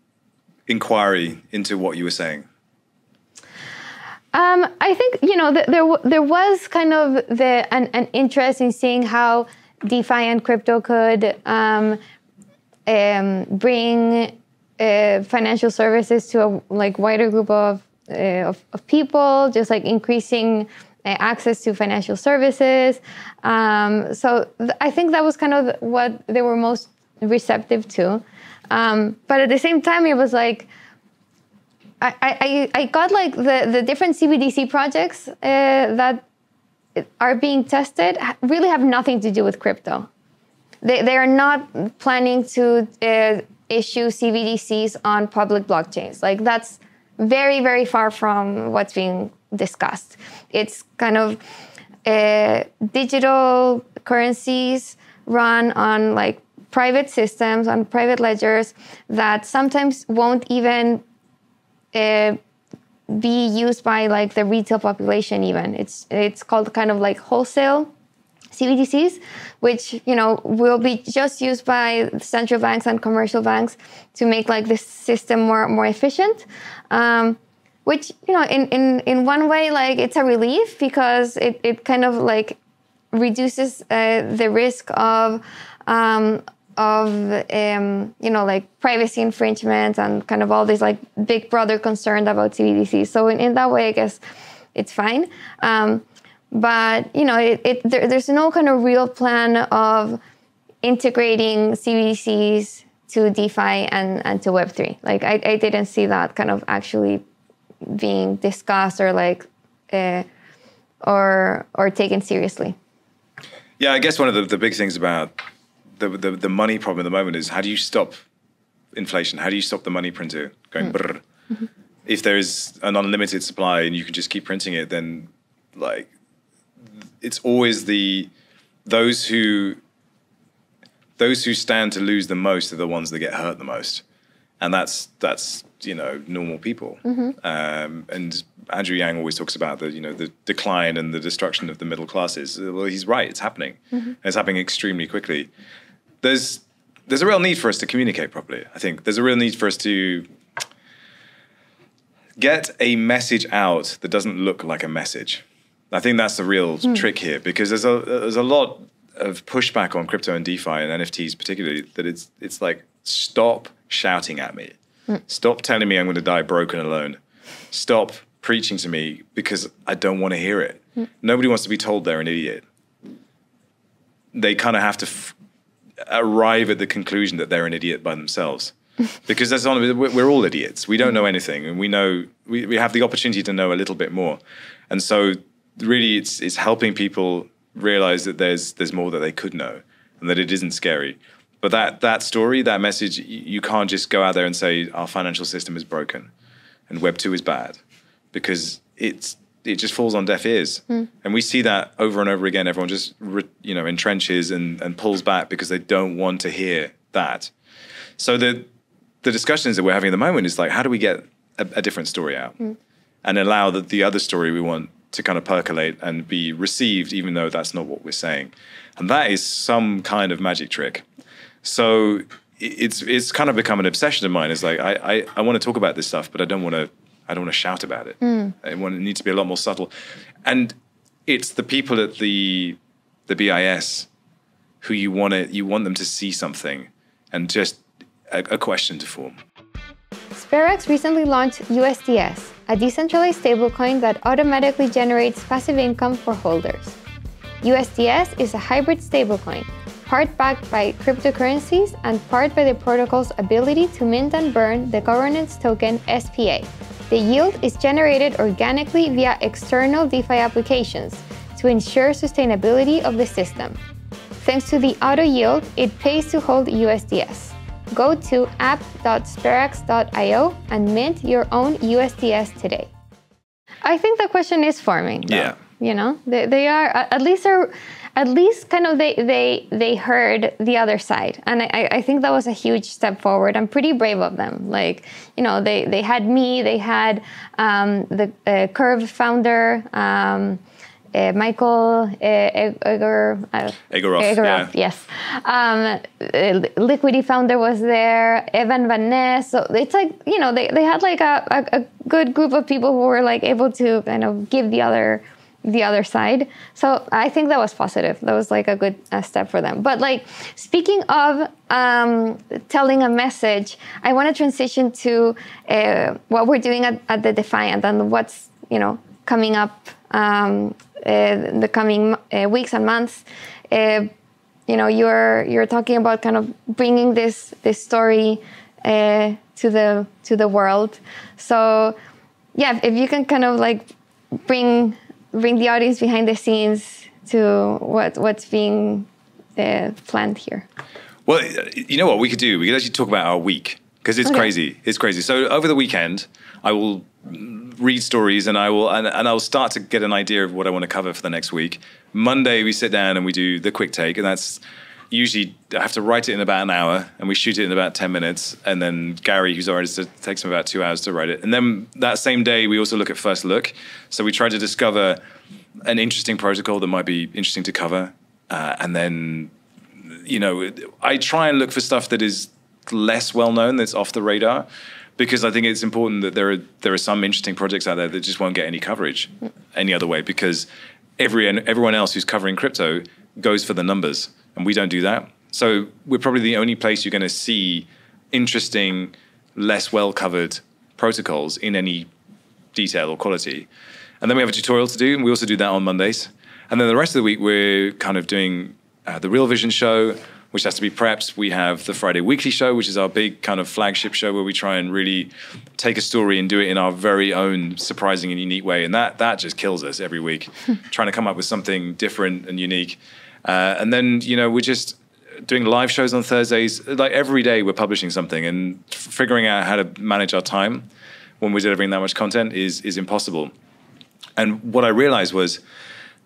Speaker 2: inquiry into what you were saying?
Speaker 1: I think, there was kind of an interest in seeing how DeFi and crypto could bring financial services to a like wider group of people, just like increasing access to financial services. So I think that was kind of what they were most receptive to. But at the same time, it was like, I got like the different CBDC projects that are being tested really have nothing to do with crypto. They are not planning to issue CBDCs on public blockchains. Like that's very, very far from what's being discussed. It's kind of digital currencies run on like private systems, on private ledgers that sometimes won't even be used by like the retail population even. It's called kind of like wholesale CBDCs, which, will be just used by central banks and commercial banks to make like this system more efficient. Which, in one way, like it's a relief, because it kind of like reduces the risk of like privacy infringement and kind of all these like big brother concern about CBDCs. So in that way, I guess it's fine. But, there's no kind of real plan of integrating CBDCs to DeFi and to Web3. Like I didn't see that kind of actually being discussed or like or taken seriously.
Speaker 2: Yeah, I guess one of the big things about the money problem at the moment is, how do you stop inflation? How do you stop the money printer going brrr? Mm-hmm. If there is an unlimited supply and you can just keep printing it, then like it's always those who stand to lose the most are the ones that get hurt the most, and that's normal people. Mm-hmm. And Andrew Yang always talks about the decline and the destruction of the middle classes. Well, he's right; it's happening. Mm-hmm. It's happening extremely quickly. There's a real need for us to communicate properly. I think there's a real need for us to get a message out that doesn't look like a message. I think that's the real trick here, because there's a lot of pushback on crypto and DeFi and NFTs particularly, that it's like, stop shouting at me. Stop telling me I'm going to die broke and alone. Stop preaching to me, because I don't want to hear it. Nobody wants to be told they're an idiot. They kind of have to arrive at the conclusion that they're an idiot by themselves. Because we're all idiots. We don't know anything, and we have the opportunity to know a little bit more. And so really it's helping people realize that there's more that they could know, and that it isn't scary. But that story, that message, you can't just go out there and say our financial system is broken and Web 2 is bad, because it just falls on deaf ears. And we see that over and over again. Everyone just entrenches and pulls back because they don't want to hear that. So the discussions that we're having at the moment is like, how do we get a different story out and allow the other story we want to kind of percolate and be received, even though that's not what we're saying. And that is some kind of magic trick. So it's kind of become an obsession of mine. It's like, I want to talk about this stuff, but I don't want to shout about it. It needs to be a lot more subtle. And it's the people at the BIS who you want them to see something and just a question to form.
Speaker 1: SpareX recently launched USDS, a decentralized stablecoin that automatically generates passive income for holders. USDS is a hybrid stablecoin, part backed by cryptocurrencies and part by the protocol's ability to mint and burn the governance token SPA. The yield is generated organically via external DeFi applications to ensure sustainability of the system. Thanks to the auto yield, it pays to hold USDS. Go to app.sperax.io and mint your own USDS today. I think the question is forming. Though.
Speaker 2: Yeah.
Speaker 1: You know, they are at least kind of they heard the other side, and I think that was a huge step forward. I'm pretty brave of them. Like, you know, they had me, they had the Curve founder. Michael Egorov, yes. Liquidity founder was there. Evan Van Ness. So it's like, you know, they had like a good group of people who were like able to kind of give the other side. So I think that was positive. That was like a good step for them. But like, speaking of telling a message, I want to transition to what we're doing at the Defiant and what's, you know, coming up the coming weeks and months. You know, you're talking about kind of bringing this story to the world. So yeah, if you can kind of like bring the audience behind the scenes to what's being planned here.
Speaker 2: Well, you know what we could do? We could actually talk about our week, because it's crazy. It's crazy. So over the weekend, I will read stories and I'll start to get an idea of what I want to cover for the next week. Monday, we sit down and we do the quick take, and that's usually, I have to write it in about an hour, and we shoot it in about 10 minutes. And then Gary, who's our editor, takes him about 2 hours to write it. And then that same day, we also look at First Look. So we try to discover an interesting protocol that might be interesting to cover. And then, you know, I try and look for stuff that is less well-known, that's off the radar, because I think it's important that there are some interesting projects out there that just won't get any coverage any other way, because everyone else who's covering crypto goes for the numbers, and we don't do that. So we're probably the only place you're going to see interesting, less well-covered protocols in any detail or quality. And then we have a tutorial to do, and we also do that on Mondays. And then the rest of the week, we're kind of doing the Real Vision show, which has to be prepped. We have the Friday Weekly show, which is our big kind of flagship show where we try and really take a story and do it in our very own surprising and unique way. And that just kills us every week, trying to come up with something different and unique. And then, you know, we're just doing live shows on Thursdays. Like every day we're publishing something, and figuring out how to manage our time when we're delivering that much content is impossible. And what I realized was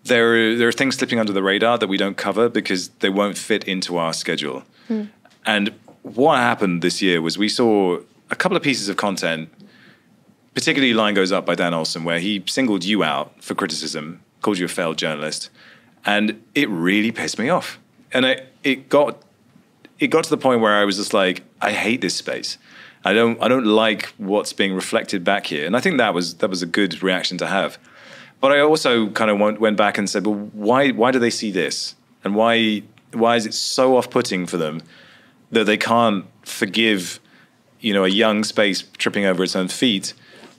Speaker 2: there are things slipping under the radar that we don't cover because they won't fit into our schedule. And what happened this year was we saw a couple of pieces of content, particularly Line Goes Up by Dan Olson, where he singled you out for criticism, called you a failed journalist. And it really pissed me off. And it got to the point where I was just like, I hate this space. I don't like what's being reflected back here. And I think that was a good reaction to have. But I also kind of went back and said, well, why do they see this? And why is it so off-putting for them that they can't forgive, you know, a young space tripping over its own feet,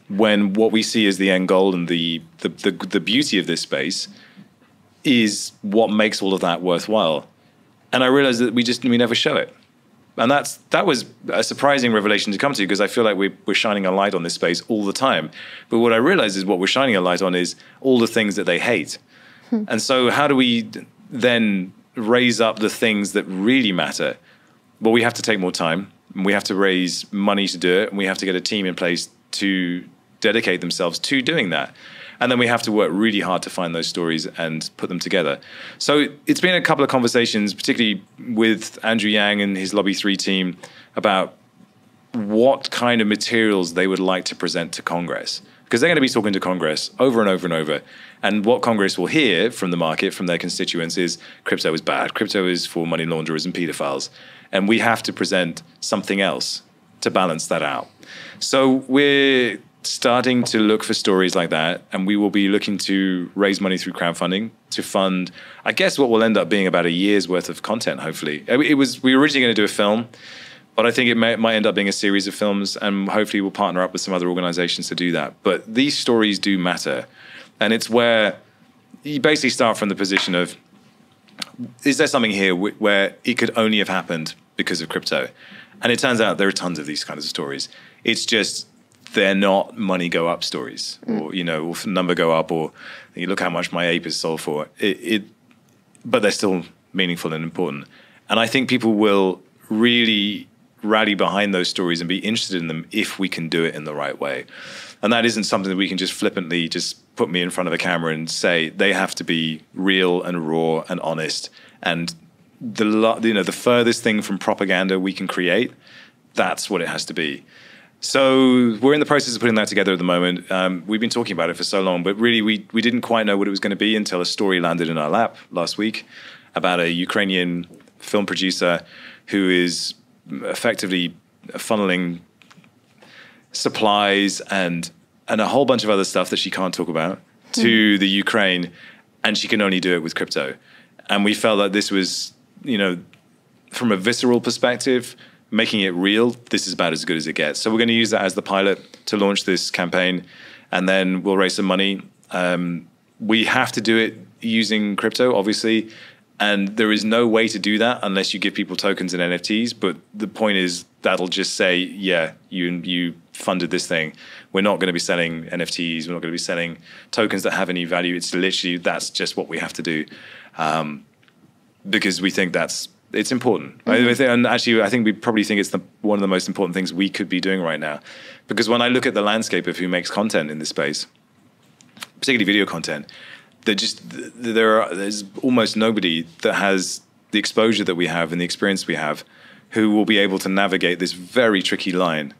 Speaker 2: when what we see as the end goal and the beauty of this space is what makes all of that worthwhile? And I realized that we never show it. And that was a surprising revelation to come to, because I feel like we're shining a light on this space all the time. But what I realized is what we're shining a light on is all the things that they hate. And so how do we then raise up the things that really matter? Well, we have to take more time, and we have to raise money to do it, and we have to get a team in place to dedicate themselves to doing that. And then we have to work really hard to find those stories and put them together. So it's been a couple of conversations, particularly with Andrew Yang and his Lobby 3 team, about what kind of materials they would like to present to Congress. Because they're going to be talking to Congress over and over and over. And what Congress will hear from the market, from their constituents, is crypto is bad. Crypto is for money launderers and pedophiles. And we have to present something else to balance that out. So we're starting to look for stories like that, and we will be looking to raise money through crowdfunding to fund, I guess, what will end up being about a year's worth of content, hopefully. We were originally going to do a film, but I think it might end up being a series of films, and hopefully we'll partner up with some other organizations to do that. But these stories do matter, and it's where you basically start from the position of, is there something here where it could only have happened because of crypto? And it turns out there are tons of these kinds of stories. It's just they're not money go up stories, or or number go up, or you look how much my ape is sold for. But they're still meaningful and important. And I think people will really rally behind those stories and be interested in them if we can do it in the right way. And that isn't something that we can just flippantly just put me in front of a camera and say. They have to be real and raw and honest. And the furthest thing from propaganda we can create, that's what it has to be. So we're in the process of putting that together at the moment. We've been talking about it for so long, but really we didn't quite know what it was going to be until a story landed in our lap last week about a Ukrainian film producer who is effectively funneling supplies and a whole bunch of other stuff that she can't talk about to the Ukraine, and she can only do it with crypto. And we felt that this was, from a visceral perspective, making it real, this is about as good as it gets. So we're going to use that as the pilot to launch this campaign, and then we'll raise some money. We have to do it using crypto, obviously, and there is no way to do that unless you give people tokens and NFTs. But the point is that'll just say, yeah, you funded this thing. We're not going to be selling NFTs. We're not going to be selling tokens that have any value. It's literally, that's just what we have to do, because we think it's important. And actually, I think we probably think it's one of the most important things we could be doing right now. Because when I look at the landscape of who makes content in this space, particularly video content, there's almost nobody that has the exposure that we have and the experience we have who will be able to navigate this very tricky line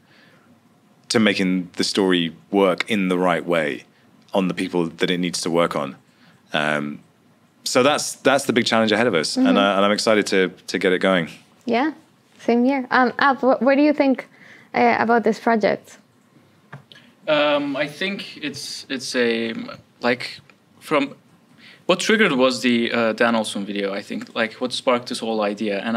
Speaker 2: to making the story work in the right way on the people that it needs to work on. So that's the big challenge ahead of us, and I'm excited to get it going.
Speaker 1: Yeah, same here. Alp, what do you think about this project?
Speaker 3: I think it's a from what triggered was the Dan Olson video. I think what sparked this whole idea, and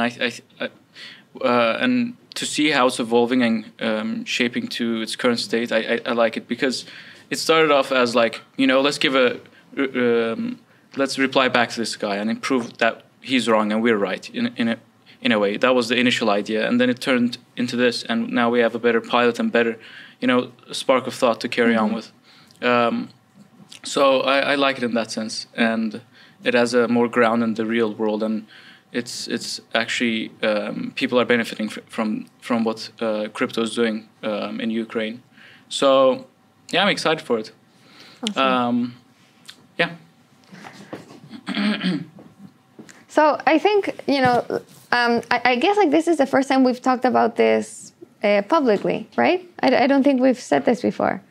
Speaker 3: and to see how it's evolving and shaping to its current state, I like it, because it started off as let's reply back to this guy and prove that he's wrong and we're right in a way. That was the initial idea, and then it turned into this, and now we have a better pilot and better, spark of thought to carry on with. So I like it in that sense, and it has a more ground in the real world, and it's actually people are benefiting from what crypto is doing in Ukraine. So yeah, I'm excited for it. Awesome. Yeah.
Speaker 1: So I think, I guess this is the first time we've talked about this publicly, right? I don't think we've said this before.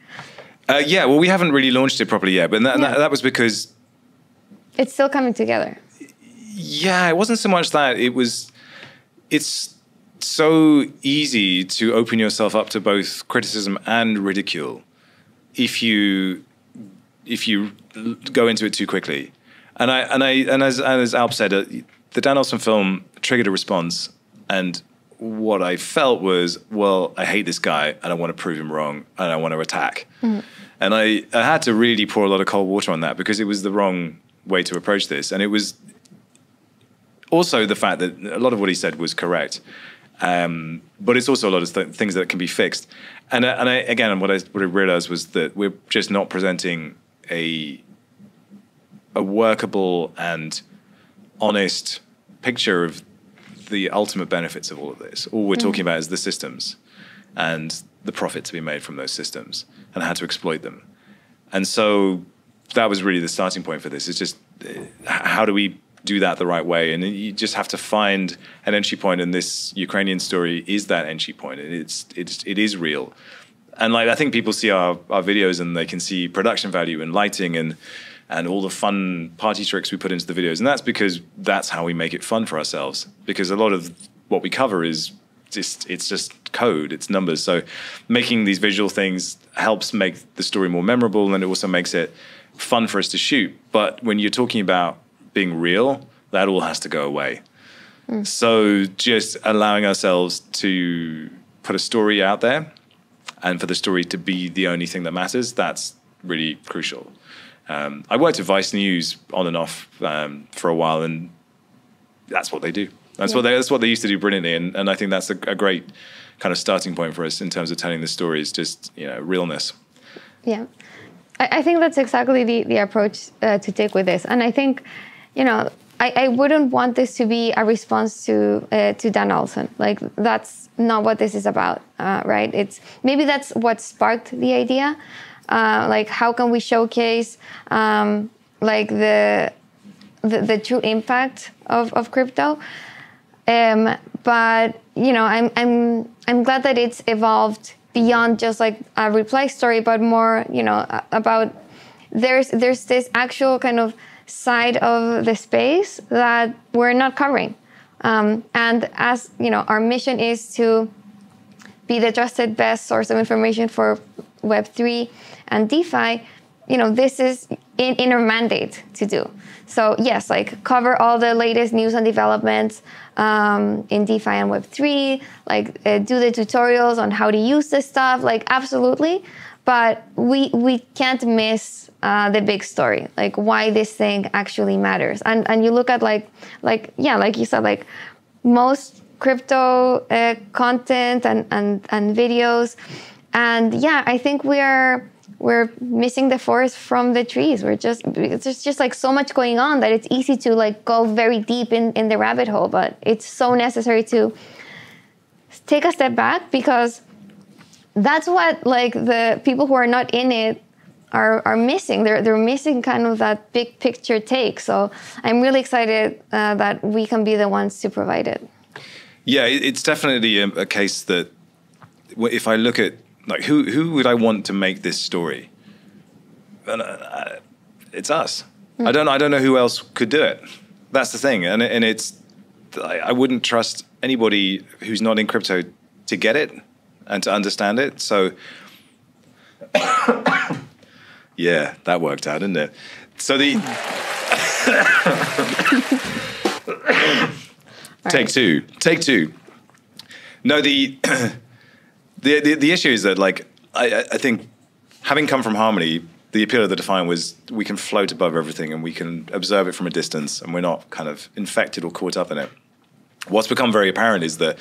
Speaker 2: Yeah, well, we haven't really launched it properly yet, but that was because...
Speaker 1: It's still coming together.
Speaker 2: Yeah, it wasn't so much that. It's so easy to open yourself up to both criticism and ridicule if you go into it too quickly. And as Alp said, the Dan Olson film triggered a response, and what I felt was, well, I hate this guy, and I want to prove him wrong, and I want to attack. And I had to really pour a lot of cold water on that, because it was the wrong way to approach this, and it was also the fact that a lot of what he said was correct, but it's also a lot of things that can be fixed. And what I realized was that we're just not presenting a workable and honest picture of the ultimate benefits of all of this. All we're talking about is the systems and the profit to be made from those systems and how to exploit them. And so that was really the starting point for this. It's just, how do we do that the right way? And you just have to find an entry point, and this Ukrainian story is that entry point. It is real. And I think people see our videos and they can see production value and lighting and all the fun party tricks we put into the videos. And that's because that's how we make it fun for ourselves. Because a lot of what we cover is it's just code, it's numbers. So making these visual things helps make the story more memorable, and it also makes it fun for us to shoot. But when you're talking about being real, that all has to go away. So just allowing ourselves to put a story out there, and for the story to be the only thing that matters, that's really crucial. I worked at Vice News on and off for a while, and that's what they do. That's what they used to do brilliantly, and I think that's a great kind of starting point for us in terms of telling the stories, just, realness.
Speaker 1: Yeah, I think that's exactly the approach to take with this. And I think, I wouldn't want this to be a response to Dan Olson. Like, that's not what this is about, right? Maybe that's what sparked the idea. Like, how can we showcase like the true impact of crypto? But I'm glad that it's evolved beyond just like a reply story, but more about there's this actual kind of side of the space that we're not covering. And as our mission is to be the trusted best source of information for Web3 and DeFi, this is in our mandate to do. So yes, like cover all the latest news and developments in DeFi and Web3, like do the tutorials on how to use this stuff, like absolutely. But we can't miss the big story, like why this thing actually matters. And you look at like you said, like most crypto content and videos, and yeah, I think we're missing the forest from the trees. There's just like so much going on that it's easy to like go very deep in the rabbit hole, but it's so necessary to take a step back, because that's what like the people who are not in it are missing. They're missing kind of that big picture take. So I'm really excited that we can be the ones to provide it.
Speaker 2: Yeah, it's definitely a case that if I look at like who would I want to make this story, and it's us. I don't know who else could do it. That's the thing, and it's I wouldn't trust anybody who's not in crypto to get it and to understand it. So yeah, that worked out, didn't it? So Take two. No, the issue is that, like, I think having come from Harmony, the appeal of the Defiant was we can float above everything and we can observe it from a distance, and we're not kind of infected or caught up in it. What's become very apparent is that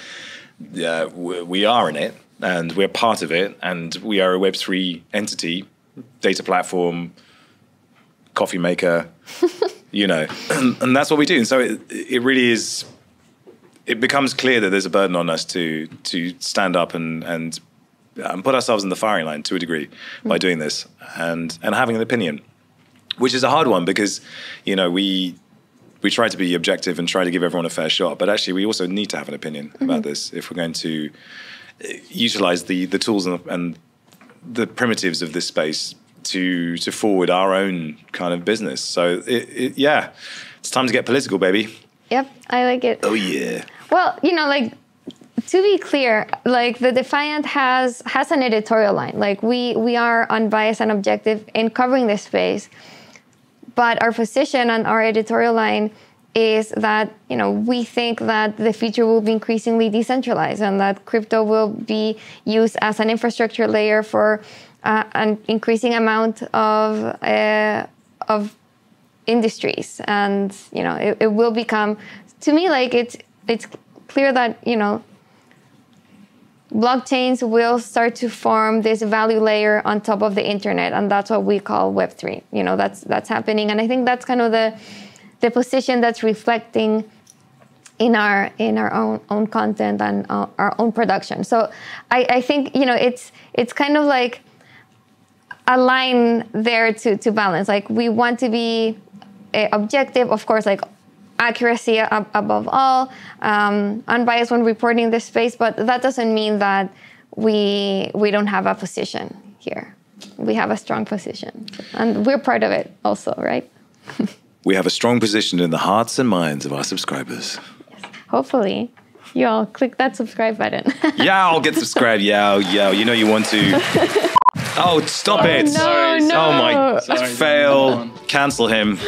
Speaker 2: we are in it, and we're part of it, and we are a Web3 entity, data platform, coffee maker, and that's what we do. And so it really is. It becomes clear that there's a burden on us to stand up and put ourselves in the firing line to a degree by doing this and having an opinion, which is a hard one because we try to be objective and try to give everyone a fair shot, but actually we also need to have an opinion about this if we're going to utilize the tools and the primitives of this space to forward our own kind of business. So yeah, it's time to get political, baby.
Speaker 1: Yep, I like it.
Speaker 2: Oh yeah.
Speaker 1: Well, like, to be clear, like, the Defiant has an editorial line. Like, we are unbiased and objective in covering this space, but our position and our editorial line is that, we think that the future will be increasingly decentralized and that crypto will be used as an infrastructure layer for an increasing amount of industries. And, it will become, to me, like, it's clear that, blockchains will start to form this value layer on top of the internet, and that's what we call Web3. That's happening, and I think that's kind of the position that's reflecting in our own content and our own production. So I think it's kind of like a line there to balance. Like, we want to be objective, of course, like accuracy above all, unbiased when reporting this space, but that doesn't mean that we don't have a position here. We have a strong position, and we're part of it also, right?
Speaker 2: We have a strong position in the hearts and minds of our subscribers.
Speaker 1: Yes. Hopefully, you all click that subscribe button.
Speaker 2: Yeah, I'll get subscribed. Yeah, you want to. Oh, stop it.
Speaker 1: No.
Speaker 2: Oh my,
Speaker 3: Sorry.
Speaker 2: Fail. Cancel him.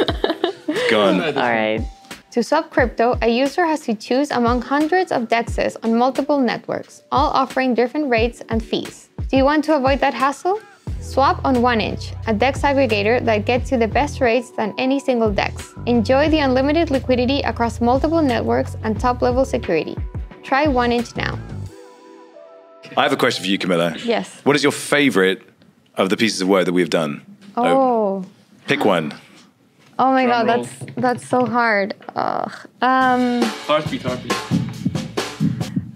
Speaker 2: Go on.
Speaker 1: All right. To swap crypto, a user has to choose among hundreds of DEXs on multiple networks, all offering different rates and fees. Do you want to avoid that hassle? Swap on 1inch, a DEX aggregator that gets you the best rates than any single DEX. Enjoy the unlimited liquidity across multiple networks and top-level security. Try 1inch now.
Speaker 2: I have a question for you, Camilla.
Speaker 1: Yes.
Speaker 2: What is your favorite of the pieces of work that we've done?
Speaker 1: Oh.
Speaker 2: Pick one.
Speaker 1: Oh my
Speaker 3: Drum
Speaker 1: God,
Speaker 3: roll.
Speaker 1: that's so hard.
Speaker 3: Heartbeat.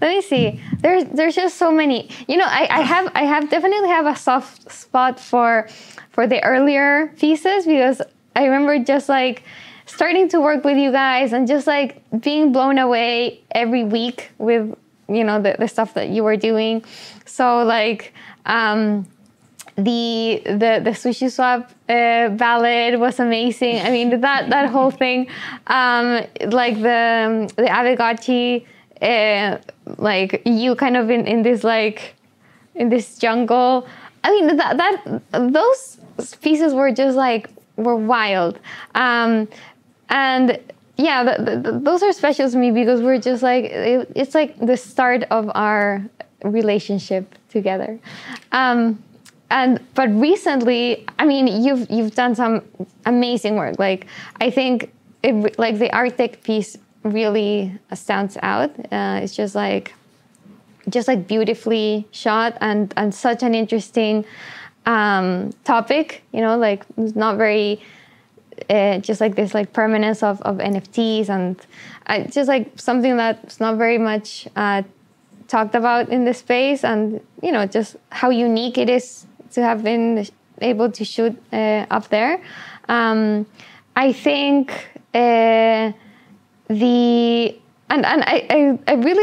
Speaker 1: Let me see. There's just so many. You know, I definitely have a soft spot for the earlier pieces, because I remember just like starting to work with you guys and just like being blown away every week with, you know, the stuff that you were doing. So like the sushi swap ballad was amazing. I mean, that whole thing, like the Aavegotchi, like you kind of in this like in this jungle. I mean, that those pieces were just like were wild, and yeah, those are special to me because we're just like it's like the start of our relationship together. But recently, I mean, you've done some amazing work. Like I think like the Arctic piece really stands out. It's just like beautifully shot and such an interesting topic. You know, like it's not very just like this like permanence of NFTs and just like something that's not very much talked about in this space, and you know just how unique it is to have been able to shoot up there. I think I really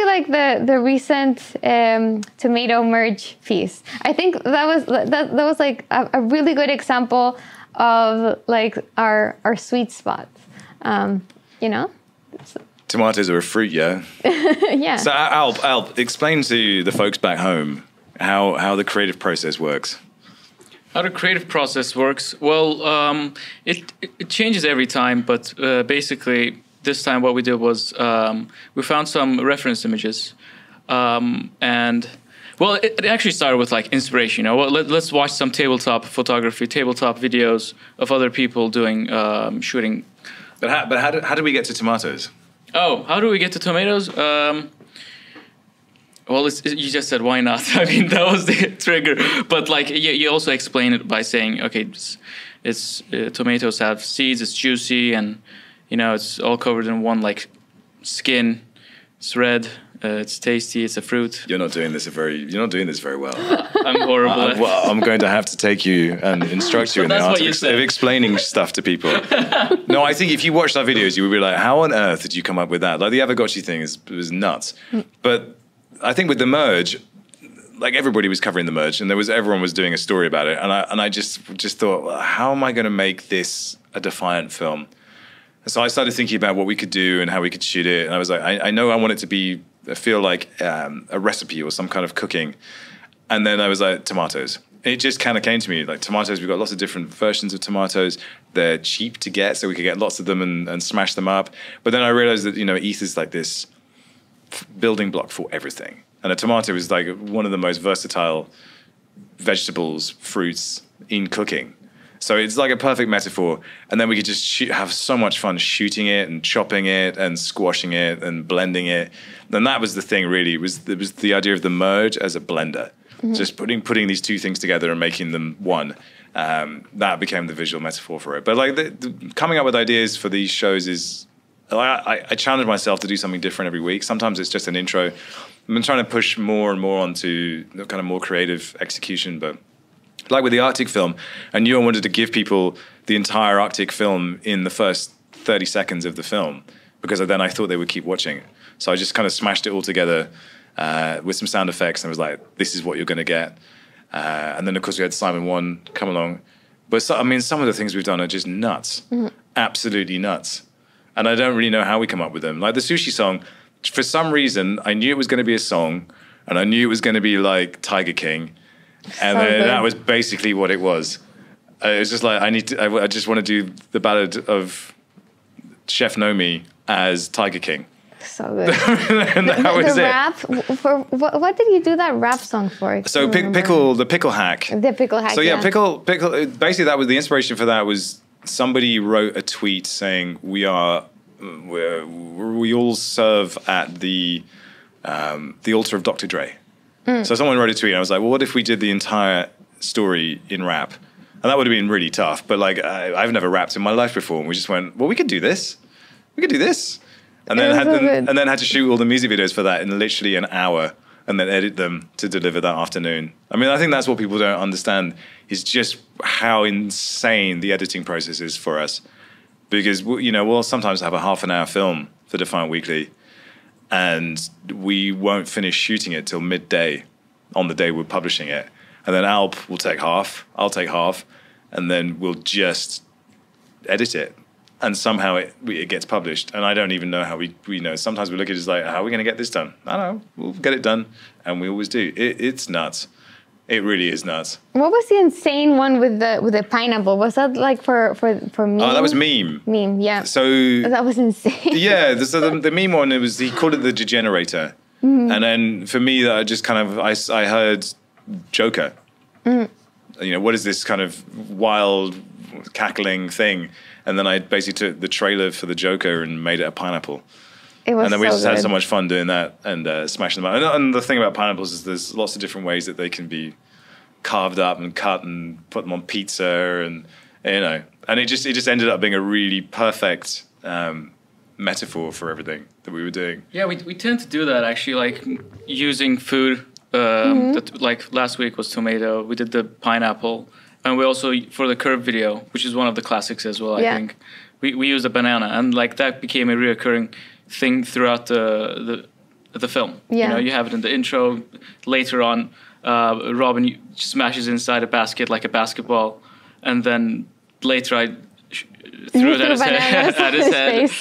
Speaker 1: like the recent tomato merge piece. I think that was like a really good example of like our sweet spot. You know.
Speaker 2: Tomatoes are a fruit, yeah.
Speaker 1: Yeah.
Speaker 2: So Alp, explain to the folks back home how the creative process works.
Speaker 3: How the creative process works? Well, it changes every time, but basically this time what we did was we found some reference images, and well, it actually started with like inspiration. You know, well, let's watch some tabletop photography, tabletop videos of other people doing shooting.
Speaker 2: But how do we get to tomatoes?
Speaker 3: Oh, how do we get to tomatoes? Well, you just said why not? I mean, that was the trigger. But like, you also explain it by saying, okay, it's tomatoes have seeds, it's juicy, and you know, it's all covered in one like skin. It's red. It's tasty. It's a fruit.
Speaker 2: You're not doing this very well.
Speaker 3: I'm horrible.
Speaker 2: Well, I'm going to have to take you and instruct you in the art of explaining stuff to people. No, I think if you watched our videos, you would be like, how on earth did you come up with that? Like the Aavegotchi thing was nuts. But I think with the merge, like everybody was covering the merge, and everyone was doing a story about it, and I just thought, well, how am I going to make this a Defiant film? And so I started thinking about what we could do and how we could shoot it, and I was like, I know I want it to feel like a recipe or some kind of cooking, and then I was like, tomatoes. It just kind of came to me like tomatoes. We've got lots of different versions of tomatoes. They're cheap to get, so we could get lots of them and smash them up. But then I realized that ETH is like this building block for everything, and a tomato is like one of the most versatile vegetables, fruits in cooking. So it's like a perfect metaphor, and then we could just have so much fun shooting it and chopping it and squashing it and blending it. And that was the thing, really. It was the idea of the merge as a blender, just putting these two things together and making them one. That became the visual metaphor for it. But like coming up with ideas for these shows is. I challenge myself to do something different every week. Sometimes it's just an intro. I've been trying to push more and more onto the kind of more creative execution. But like with the Arctic film, I knew I wanted to give people the entire Arctic film in the first 30 seconds of the film, because then I thought they would keep watching. So I just kind of smashed it all together with some sound effects, and I was like, this is what you're going to get. And then, of course, we had Simon Wan come along. But some of the things we've done are just nuts, absolutely nuts. And I don't really know how we come up with them. Like the sushi song, for some reason, I knew it was going to be a song, and I knew it was going to be like Tiger King, and that was basically what it was. It was just like I just want to do the ballad of Chef Nomi as Tiger King.
Speaker 1: So good.
Speaker 2: And that was
Speaker 1: the
Speaker 2: it.
Speaker 1: rap. For what did you do that rap song for?
Speaker 2: So the pickle hack.
Speaker 1: The pickle hack.
Speaker 2: So yeah, pickle. Basically, that was the inspiration for that. Was somebody wrote a tweet saying we all serve at the altar of Dr. Dre, So someone wrote a tweet, and I was like, well, what if we did the entire story in rap? And that would have been really tough. But like, I've never rapped in my life before. And we just went, well, we could do this. We could do this. And then had to shoot all the music videos for that in literally an hour, and then edit them to deliver that afternoon. I mean, I think that's what people don't understand, is just how insane the editing process is for us. Because, you know, we'll sometimes have a half an hour film for Defiant Weekly, and we won't finish shooting it till midday on the day we're publishing it. And then Alp will take half, I'll take half, and then we'll just edit it. And somehow it gets published. And I don't even know how we know. Sometimes we look at it as like, how are we going to get this done? I don't know. We'll get it done. And we always do. It's nuts. It really is nuts.
Speaker 1: What was the insane one with the pineapple? Was that like for meme?
Speaker 2: Oh, that was meme.
Speaker 1: Meme, yeah.
Speaker 2: So
Speaker 1: that was insane.
Speaker 2: Yeah. So the meme one, he called it the degenerator. Mm-hmm. And then for me, I just kind of, I heard Joker. Mm-hmm. You know, what is this kind of wild, cackling thing? And then I basically took the trailer for the Joker and made it a pineapple.
Speaker 1: It was
Speaker 2: and then we just
Speaker 1: good.
Speaker 2: had so much fun doing that and smashing them out. And the thing about pineapples is there's lots of different ways that they can be carved up and cut and put them on pizza, and you know. And it just ended up being a really perfect metaphor for everything that we were doing.
Speaker 3: Yeah, we tend to do that actually, like using food. That, like last week was tomato. We did the pineapple. And we also, for the curve video, which is one of the classics as well, I think, we used a banana, and like that became a reoccurring thing throughout the film. Yeah. You know, you have it in the intro. Later on, Robin smashes inside a basket like a basketball, and then later I threw it at his head.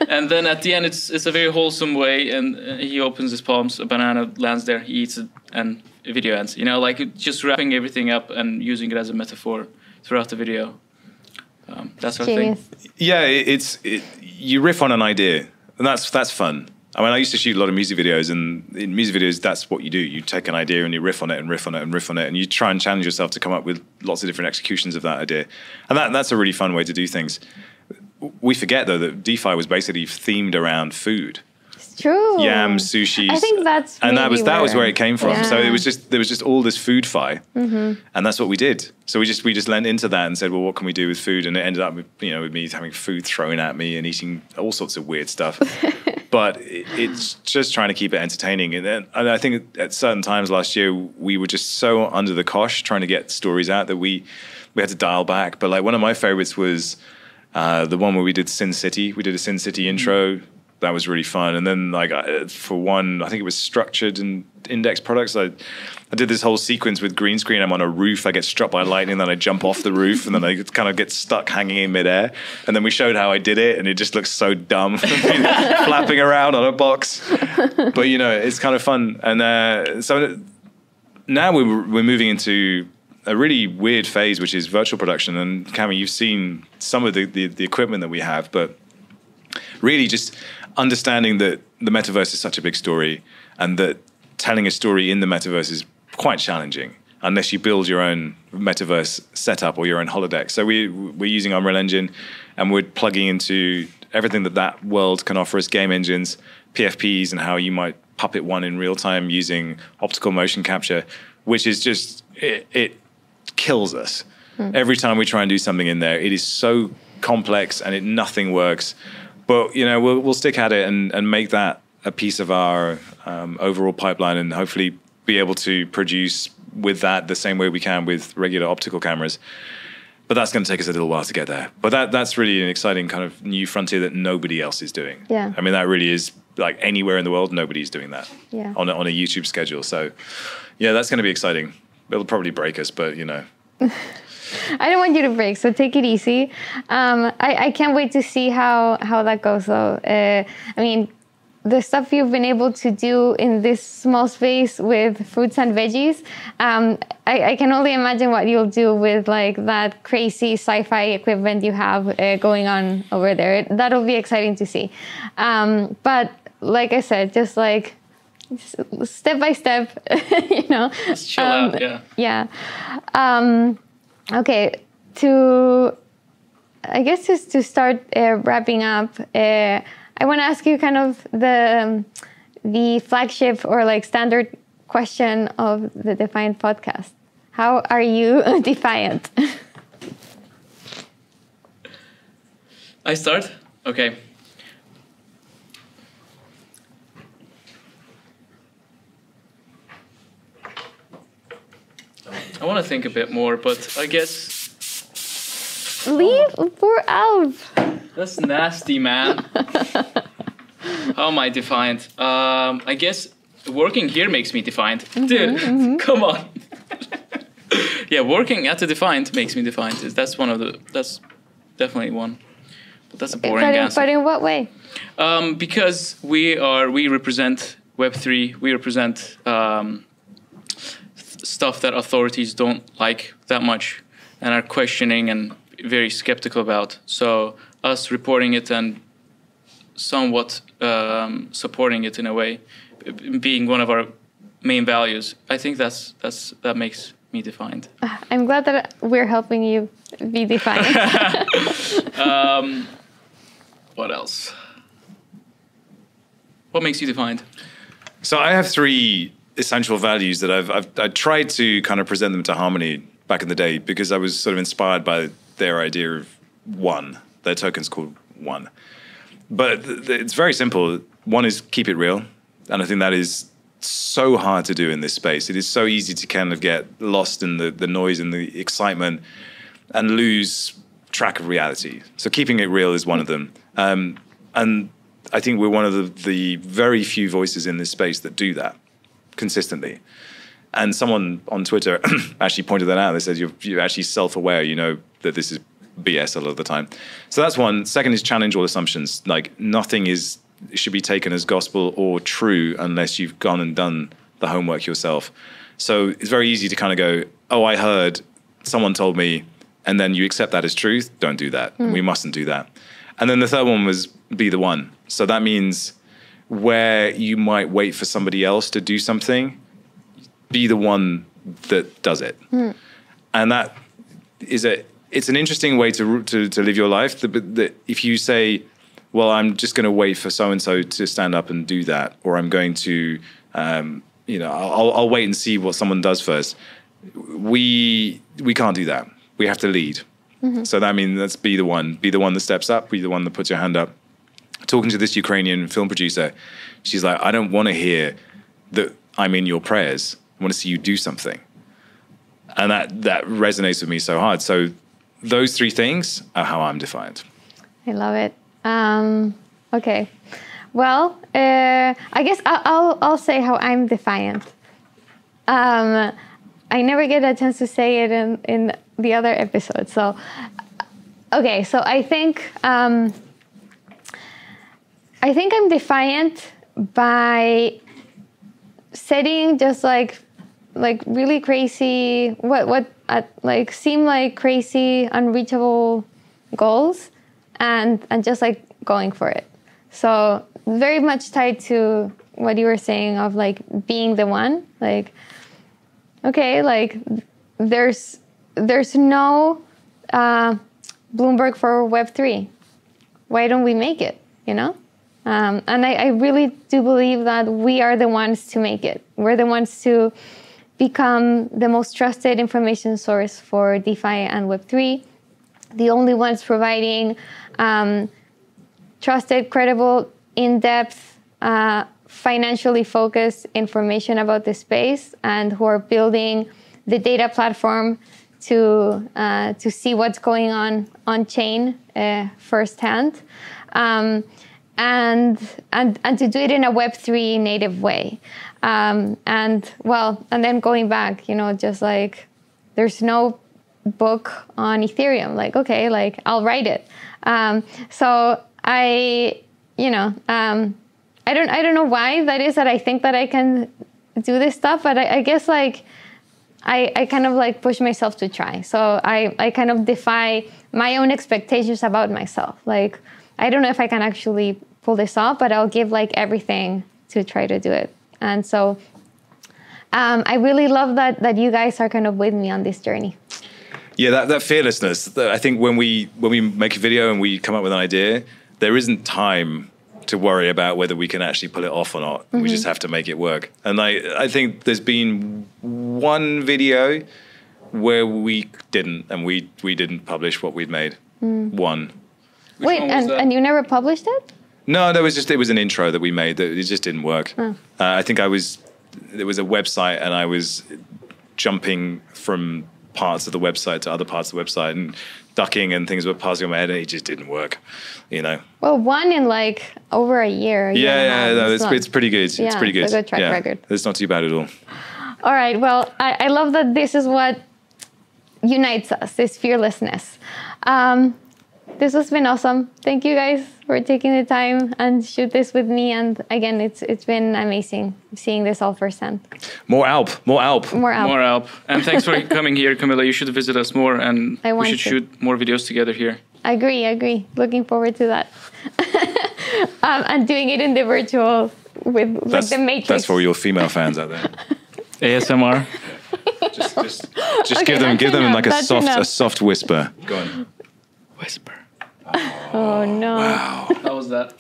Speaker 3: And then at the end, it's a very wholesome way, and he opens his palms, a banana lands there, he eats it, and video ends. You know, like just wrapping everything up and using it as a metaphor throughout the video. That's our thing.
Speaker 2: Yeah, you riff on an idea, and that's fun. I mean, I used to shoot a lot of music videos, and in music videos, that's what you do. You take an idea and you riff on it and riff on it and riff on it, and you try and challenge yourself to come up with lots of different executions of that idea. And that's a really fun way to do things. We forget, though, that DeFi was basically themed around food.
Speaker 1: True.
Speaker 2: Yams, sushis.
Speaker 1: I think that's
Speaker 2: and that was where it came from.
Speaker 1: Yeah.
Speaker 2: So there was just all this food fi, and that's what we did. So we just lent into that and said, well, what can we do with food? And it ended up with me having food thrown at me and eating all sorts of weird stuff. But it's just trying to keep it entertaining. And I think at certain times last year we were just so under the cosh trying to get stories out that we had to dial back. But like one of my favorites was the one where we did Sin City. We did a Sin City intro. That was really fun. And then like for one, I think it was structured and index products. I did this whole sequence with green screen. I'm on a roof. I get struck by lightning. Then I jump off the roof, and then I kind of get stuck hanging in midair. And then we showed how I did it, and it just looks so dumb, flapping around on a box. But it's kind of fun. And so now we're moving into a really weird phase, which is virtual production. And Cami, you've seen some of the equipment that we have, but really just understanding that the metaverse is such a big story, and that telling a story in the metaverse is quite challenging unless you build your own metaverse setup or your own holodeck. So we're using Unreal Engine, and we're plugging into everything that world can offer us: game engines, PFPs, and how you might puppet one in real time using optical motion capture, which is just it kills us. Every time we try and do something in there, it is so complex and nothing works. But we'll stick at it and make that a piece of our overall pipeline, and hopefully be able to produce with that the same way we can with regular optical cameras. But that's going to take us a little while to get there. But that's really an exciting kind of new frontier that nobody else is doing. Yeah. I mean, that really is like anywhere in the world, nobody's doing that on a YouTube schedule. So yeah, that's going to be exciting. It'll probably break us, but
Speaker 1: I don't want you to break, so take it easy. I can't wait to see how that goes, though. I mean, the stuff you've been able to do in this small space with fruits and veggies, I can only imagine what you'll do with like that crazy sci-fi equipment you have going on over there. That'll be exciting to see. But like I said, just step by step,
Speaker 3: Let's chill out,
Speaker 1: yeah. Okay, I guess just to start wrapping up, I want to ask you kind of the flagship or like standard question of the Defiant podcast. How are you defiant?
Speaker 3: I start? Okay. I want to think a bit more, but I guess...
Speaker 1: Leave poor Alp.
Speaker 3: That's nasty, man. How am I defiant? I guess working here makes me defiant. Dude, come on. Yeah, working at the Defiant makes me defiant. That's definitely one. But that's a boring answer.
Speaker 1: But in what way?
Speaker 3: Because we represent Web3. We represent stuff that authorities don't like that much and are questioning and very skeptical about. So us reporting it and somewhat supporting it in a way, being one of our main values, I think that makes me defiant.
Speaker 1: I'm glad that we're helping you be defiant.
Speaker 3: What else? What makes you defiant?
Speaker 2: So I have 3 essential values that I tried to kind of present them to Harmony back in the day because I was sort of inspired by their idea of one. Their token's called one. But it's very simple. One is keep it real. And I think that is so hard to do in this space. It is so easy to kind of get lost in the noise and the excitement and lose track of reality. So keeping it real is one of them. And I think we're one of the very few voices in this space that do that consistently. And someone on Twitter actually pointed that out. They said, you're actually self-aware, you know that this is BS a lot of the time. So that's one. Second is challenge all assumptions. Like nothing should be taken as gospel or true unless you've gone and done the homework yourself. So it's very easy to kind of go, oh, I heard, someone told me, and then you accept that as truth. Don't do that. We mustn't do that. And then the third one was be the one. So that means where you might wait for somebody else to do something, be the one that does it. And that is it's an interesting way to live your life. That if you say, well, I'm just going to wait for so-and-so to stand up and do that, or I'm going to, I'll wait and see what someone does first. We can't do that. We have to lead. So that means let's be the one that steps up, be the one that puts your hand up. Talking to this Ukrainian film producer, she's like, I don't want to hear that I'm in your prayers. I want to see you do something. And that resonates with me so hard. So those 3 things are how I'm defiant.
Speaker 1: I love it. Okay. Well, I guess I'll say how I'm defiant. I never get a chance to say it in the other episodes. So, okay. So I think I'm defiant by setting just like really crazy, what seem like crazy, unreachable goals, and just like going for it. So very much tied to what you were saying of like being the one. Like, okay, like there's no Bloomberg for Web3. Why don't we make it? You know. And I really do believe that we are the ones to make it. We're the ones to become the most trusted information source for DeFi and Web3. The only ones providing trusted, credible, in-depth, financially focused information about the space, and who are building the data platform to see what's going on chain firsthand. And to do it in a Web3 native way. And then going back, just like there's no book on Ethereum. Like, okay, like I'll write it. So I don't know why that is that I think that I can do this stuff, but I guess like I kind of like push myself to try. So I kind of defy my own expectations about myself. Like, I don't know if I can actually pull this off, but I'll give like everything to try to do it. And so I really love that you guys are kind of with me on this journey.
Speaker 2: Yeah, that fearlessness. I think when we make a video and we come up with an idea, there isn't time to worry about whether we can actually pull it off or not. We just have to make it work. And I think there's been one video where we didn't, and we didn't publish what we'd made. One.
Speaker 1: Wait, and you never published it?
Speaker 2: No, it was an intro that we made that it just didn't work. I think there was a website and I was jumping from parts of the website to other parts of the website and ducking, and things were passing on my head, and it just didn't work, you know.
Speaker 1: Well, one in like over a year.
Speaker 2: It's pretty good. It's pretty good.
Speaker 1: It's a good track record.
Speaker 2: It's not too bad at all.
Speaker 1: All right. Well, I love that this is what unites us, this fearlessness. This has been awesome. Thank you guys for taking the time and shoot this with me. And again, it's been amazing seeing this all firsthand. More Alp.
Speaker 3: And thanks for coming here, Camila. You should visit us more, and we should shoot more videos together here.
Speaker 1: I agree. Looking forward to that. And doing it in the virtual with like the Matrix.
Speaker 2: That's for your female fans out there.
Speaker 3: ASMR.
Speaker 2: Just give them like a soft whisper. Go on.
Speaker 3: Whisper.
Speaker 1: Oh no.
Speaker 2: Wow.
Speaker 3: How was that?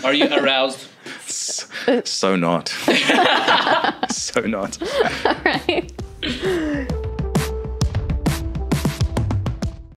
Speaker 3: Are you aroused?
Speaker 2: So not. So not.
Speaker 1: All right.